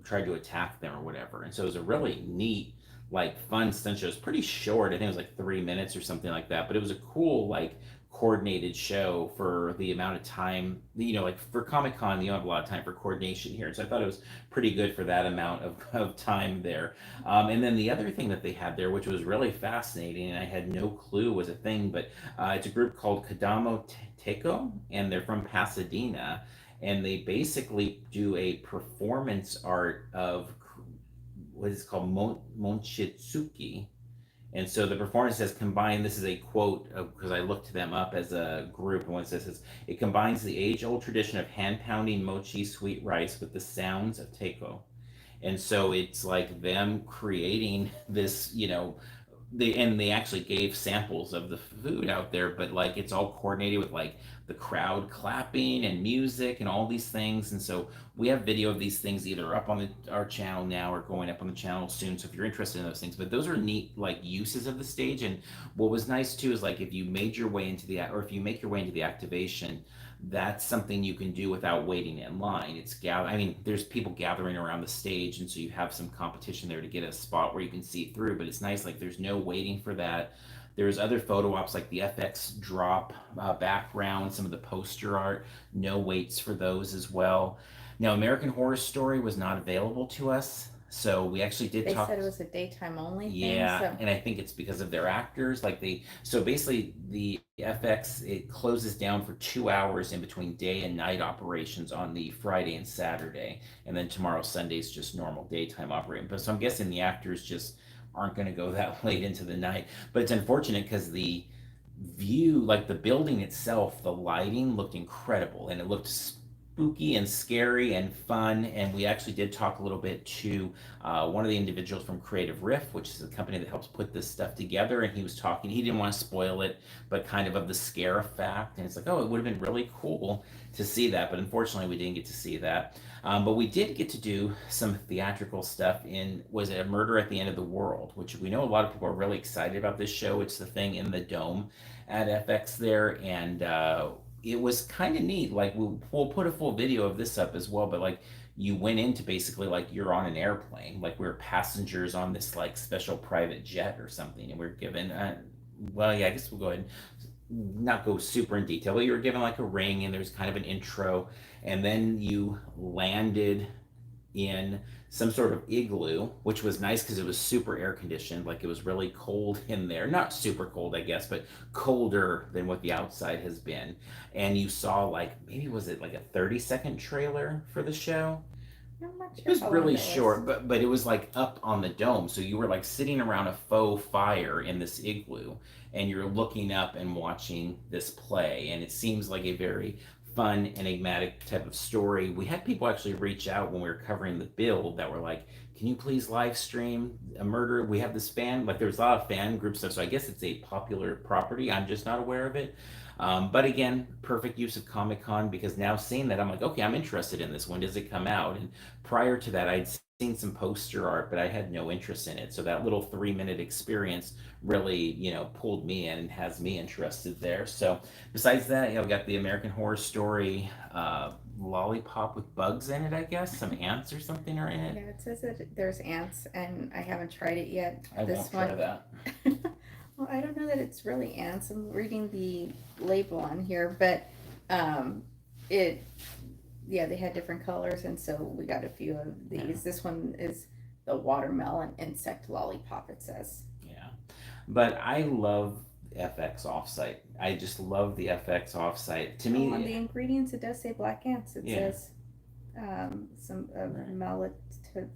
[SPEAKER 1] tried to attack them or whatever. And so it was a really neat, like, fun stunt show. It was pretty short. I think it was like 3 minutes or something like that. But it was a cool, like, coordinated show for the amount of time. Like for Comic Con, you don't have a lot of time for coordination here, so I thought it was pretty good for that amount of time there. And then the other thing that they had there, which was really fascinating, and I had no clue was a thing, but it's a group called Kadamo Teco, and they're from Pasadena, and they basically do a performance art of what is called Monchitsuki. And so the performance has combined, this is a quote because I looked them up as a group, and what it says is, it combines the age old tradition of hand pounding mochi sweet rice with the sounds of taiko. And so it's like them creating this, they actually gave samples of the food out there, but like it's all coordinated with like the crowd clapping and music and all these things. And so we have video of these things either up on our channel now or going up on the channel soon. So if you're interested in those things, but those are neat like uses of the stage. And what was nice too is like if you made your way into if you make your way into the activation, that's something you can do without waiting in line. I mean, there's people gathering around the stage, and so you have some competition there to get a spot where you can see through. But it's nice, like there's no waiting for that. There's other photo ops like the FX drop background, some of the poster art. No waits for those as well. Now, American Horror Story was not available to us, so we actually did
[SPEAKER 2] They
[SPEAKER 1] talk.
[SPEAKER 2] said it was a daytime only thing.
[SPEAKER 1] Yeah,
[SPEAKER 2] So
[SPEAKER 1] and I think it's because of their actors. So basically the FX, it closes down for 2 hours in between day and night operations on the Friday and Saturday, and then tomorrow Sunday's just normal daytime operating. But so I'm guessing the actors just aren't going to go that late into the night. But it's unfortunate because the view, like the building itself, the lighting looked incredible, and it looked spooky and scary and fun. And we actually did talk a little bit to one of the individuals from Creative Riff, which is a company that helps put this stuff together. And he was talking, he didn't want to spoil it, but kind of the scare effect. And it's like, oh, it would have been really cool to see that. But unfortunately, we didn't get to see that. But we did get to do some theatrical stuff was it A Murder at the End of the World, which we know a lot of people are really excited about this show. It's the thing in the dome at FX there. And it was kind of neat. Like we'll put a full video of this up as well, but like you went into basically like you're on an airplane, like we're passengers on this like special private jet or something, and we're given well, yeah, I guess we'll go ahead and not go super in detail, but you were given like a ring, and there's kind of an intro, and then you landed in some sort of igloo, which was nice because it was super air conditioned. Like it was really cold in there. Not super cold, I guess, but colder than what the outside has been. And you saw like, maybe was it like a 30-second trailer for the show?
[SPEAKER 2] I'm not
[SPEAKER 1] It
[SPEAKER 2] sure
[SPEAKER 1] was
[SPEAKER 2] how long
[SPEAKER 1] really
[SPEAKER 2] it was.
[SPEAKER 1] short, but it was like up on the dome. So you were like sitting around a faux fire in this igloo, and you're looking up and watching this play. And it seems like a very fun, enigmatic type of story. We had people actually reach out when we were covering the build that were like, can you please live stream A Murder? We have this fan, like there was a lot of fan group stuff. So I guess it's a popular property. I'm just not aware of it. But again, perfect use of Comic Con, because now seeing that, I'm like, okay, I'm interested in this. When does it come out? And prior to that, I'd seen some poster art, but I had no interest in it. So that little 3-minute experience really, pulled me in and has me interested there. So besides that, we got the American Horror Story lollipop with bugs in it, I guess. Some ants or something are in
[SPEAKER 2] Yeah,
[SPEAKER 1] it.
[SPEAKER 2] it says that there's ants, and I haven't tried it yet.
[SPEAKER 1] I
[SPEAKER 2] This
[SPEAKER 1] won't
[SPEAKER 2] one.
[SPEAKER 1] try that.
[SPEAKER 2] Well, I don't know that it's really ants. I'm reading the label on here, but it, yeah, they had different colors, and so we got a few of these.
[SPEAKER 1] Yeah.
[SPEAKER 2] This one is the watermelon insect lollipop, it says.
[SPEAKER 1] Yeah. But I love FX Offsite. I just love the FX Offsite. To
[SPEAKER 2] Oh, on the
[SPEAKER 1] me,
[SPEAKER 2] ingredients, it does say black ants. It
[SPEAKER 1] yeah.
[SPEAKER 2] says some
[SPEAKER 1] Right.
[SPEAKER 2] mallet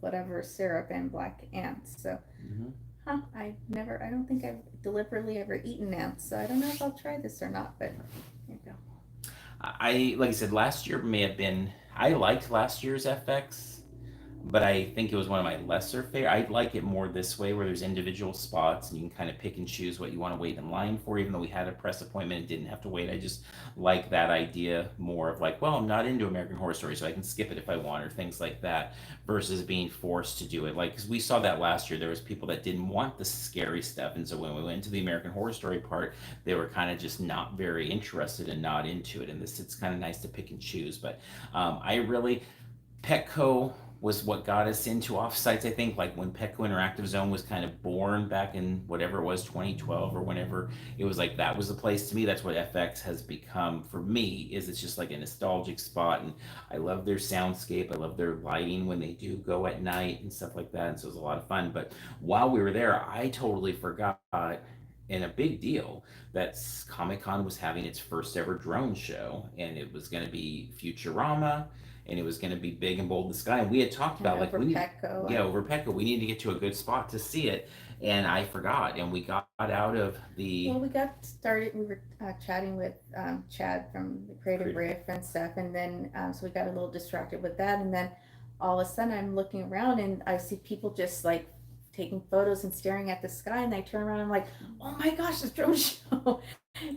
[SPEAKER 2] whatever syrup and black ants. So,
[SPEAKER 1] Hmm.
[SPEAKER 2] huh, I don't think I've deliberately ever eaten ants, so I don't know if I'll try this or not, but here you go.
[SPEAKER 1] Like I said, last year may have been. I liked last year's FX, but I think it was one of my lesser favorite. I like it more this way, where there's individual spots and you can kind of pick and choose what you want to wait in line for. Even though we had a press appointment and didn't have to wait, I just like that idea more of like, well, I'm not into American Horror Story, so I can skip it if I want, or things like that, versus being forced to do it. Like, because we saw that last year, there was people that didn't want the scary stuff, and so when we went to the American Horror Story part, they were kind of just not very interested and not into it. And this, it's kind of nice to pick and choose. But I really Petco was what got us into offsites. I think like when Petco Interactive Zone was kind of born back in whatever it was, 2012 or whenever, it was like that was the place to me. That's what FX has become for me. Is it's just like a nostalgic spot, and I love their soundscape. I love their lighting when they do go at night and stuff like that. And so it was a lot of fun. But while we were there, I totally forgot. And a big deal that Comic Con was having its first ever drone show, and it was going to be Futurama, and it was going to be big and bold in the sky. And we had talked
[SPEAKER 2] And
[SPEAKER 1] about like
[SPEAKER 2] over
[SPEAKER 1] we need,
[SPEAKER 2] Petco.
[SPEAKER 1] yeah, over Petco, we need to get to a good spot to see it, and I forgot, and we got out of the
[SPEAKER 2] Well, we got started. We were chatting with Chad from the Creative Riff and stuff, and then so we got a little distracted with that, and then all of a sudden I'm looking around and I see people just like taking photos and staring at the sky, and I turn around and I'm like, oh my gosh, the drone show!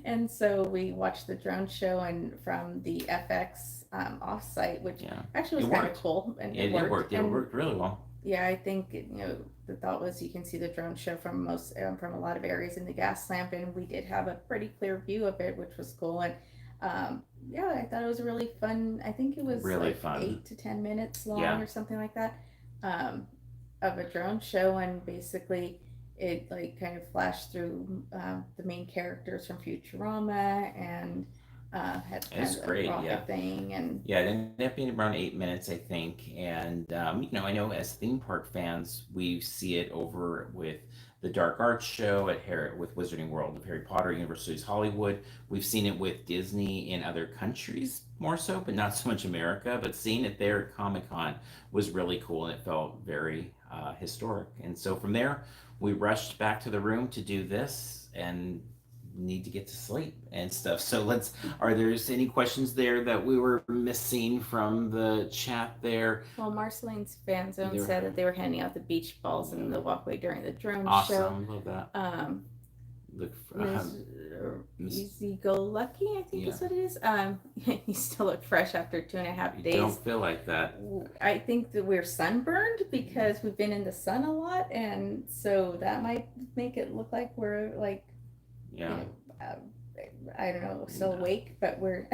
[SPEAKER 2] And so we watched the drone show and from the FX offsite, which
[SPEAKER 1] yeah,
[SPEAKER 2] actually
[SPEAKER 1] it
[SPEAKER 2] was kind of
[SPEAKER 1] worked.
[SPEAKER 2] cool, and
[SPEAKER 1] It,
[SPEAKER 2] it
[SPEAKER 1] it worked.
[SPEAKER 2] worked.
[SPEAKER 1] It
[SPEAKER 2] And
[SPEAKER 1] worked really well.
[SPEAKER 2] yeah, I think the thought was you can see the drone show from most from a lot of areas in the gas lamp, and we did have a pretty clear view of it, which was cool. And yeah, I thought it was a really fun. I think it was
[SPEAKER 1] Really
[SPEAKER 2] like
[SPEAKER 1] fun.
[SPEAKER 2] 8 to 10 minutes long
[SPEAKER 1] Yeah,
[SPEAKER 2] or something like that, um, of a drone show, and basically it like kind of flashed through the main characters from Futurama and had kind
[SPEAKER 1] it's
[SPEAKER 2] of the
[SPEAKER 1] great. Yeah.
[SPEAKER 2] rocket thing and
[SPEAKER 1] Yeah, it ended up being around 8 minutes, I think. And, I know as theme park fans, we see it over with the Dark Arts show at with Wizarding World of Harry Potter, University's Hollywood. We've seen it with Disney in other countries more so, but not so much America. But seeing it there at Comic Con was really cool, and it felt very historic. And so from there, we rushed back to the room to do this and need to get to sleep and stuff. So are there any questions there that we were missing from the chat there?
[SPEAKER 2] well, Marceline's fan zone
[SPEAKER 1] They're
[SPEAKER 2] said that they were handing out the beach balls in the walkway during the drone show.
[SPEAKER 1] awesome. Love that.
[SPEAKER 2] Um,
[SPEAKER 1] Look,
[SPEAKER 2] Ms.
[SPEAKER 1] Miss,
[SPEAKER 2] Easy Go Lucky, I think
[SPEAKER 1] yeah.
[SPEAKER 2] is what it is. You still look fresh after 2.5
[SPEAKER 1] You
[SPEAKER 2] days.
[SPEAKER 1] don't feel like that.
[SPEAKER 2] I think that we're sunburned because we've been in the sun a lot, and so that might make it look like we're like,
[SPEAKER 1] Yeah.
[SPEAKER 2] you know, I don't know, still
[SPEAKER 1] No.
[SPEAKER 2] awake, but we're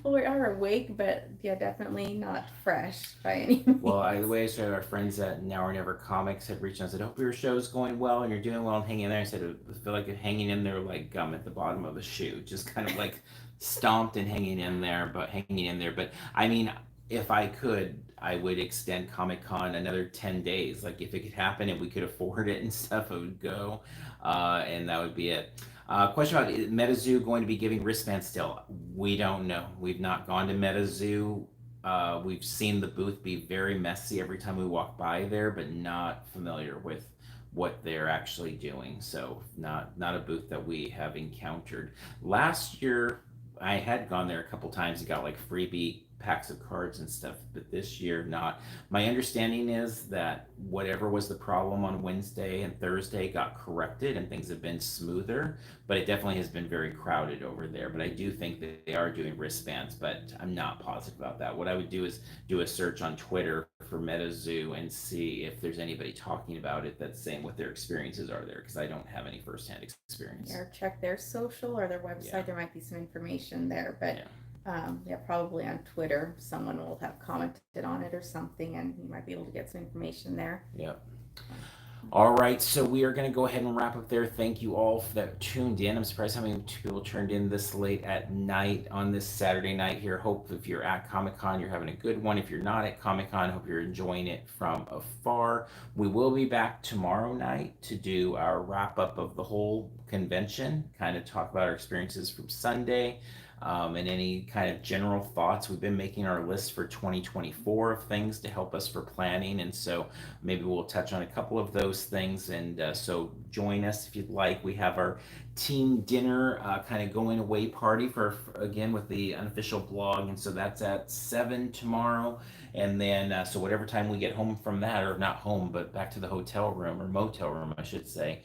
[SPEAKER 2] well, we are awake, but yeah, definitely not fresh by any means.
[SPEAKER 1] Well, the way I said, our friends at Now or Never Comics had reached out and said, hope your show's going well and you're doing well and hanging in there. I said, I feel like hanging in there like gum at the bottom of a shoe, just kind of like stomped and hanging in there, but hanging in there. But I mean, if I could, I would extend Comic Con another 10 days. Like if it could happen and we could afford it and stuff, I would go. And that would be it. Question about MetaZoo going to be giving wristbands still? We don't know. We've not gone to MetaZoo. We've seen the booth be very messy every time we walk by there, but not familiar with what they're actually doing. So not a booth that we have encountered. Last year, I had gone there a couple times and got like freebie packs of cards and stuff, but this year not. My understanding is that whatever was the problem on Wednesday and Thursday got corrected and things have been smoother, but it definitely has been very crowded over there. But I do think that they are doing wristbands, but I'm not positive about that. What I would do is do a search on Twitter for MetaZoo and see if there's anybody talking about it that's saying what their experiences are there, because I don't have any firsthand experience.
[SPEAKER 2] Or check their social or their website.
[SPEAKER 1] Yeah.
[SPEAKER 2] There might be some information there, but
[SPEAKER 1] Yeah.
[SPEAKER 2] yeah, probably on Twitter, someone will have commented on it or something, and you might be able to get some information there.
[SPEAKER 1] Yep. All right, so we are going to go ahead and wrap up there. Thank you all that tuned in. I'm surprised how many people turned in this late at night on this Saturday night here. Hope if you're at Comic Con, you're having a good one. If you're not at Comic Con, hope you're enjoying it from afar. We will be back tomorrow night to do our wrap up of the whole convention, kind of talk about our experiences from Sunday. And any kind of general thoughts. We've been making our list for 2024 of things to help us for planning, and so maybe we'll touch on a couple of those things. And so join us if you'd like. We have our team dinner kind of going away party for again with the unofficial blog, and so that's at 7 tomorrow. And then so whatever time we get home from that, or not home but back to the hotel room or motel room I should say,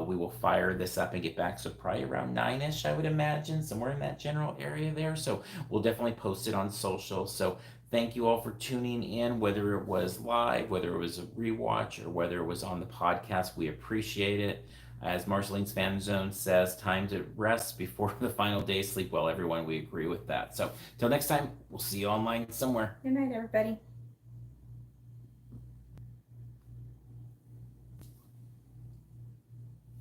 [SPEAKER 1] we will fire this up and get back. So probably around 9ish, I would imagine, somewhere in that general area there. So we'll definitely post it on social. So thank you all for tuning in, whether it was live, whether it was a rewatch, or whether it was on the podcast. We appreciate it. As Marceline's Fan Zone says, time to rest before the final day. Sleep well, everyone. We agree with that. So, till next time, we'll see you online somewhere.
[SPEAKER 2] Good night, everybody.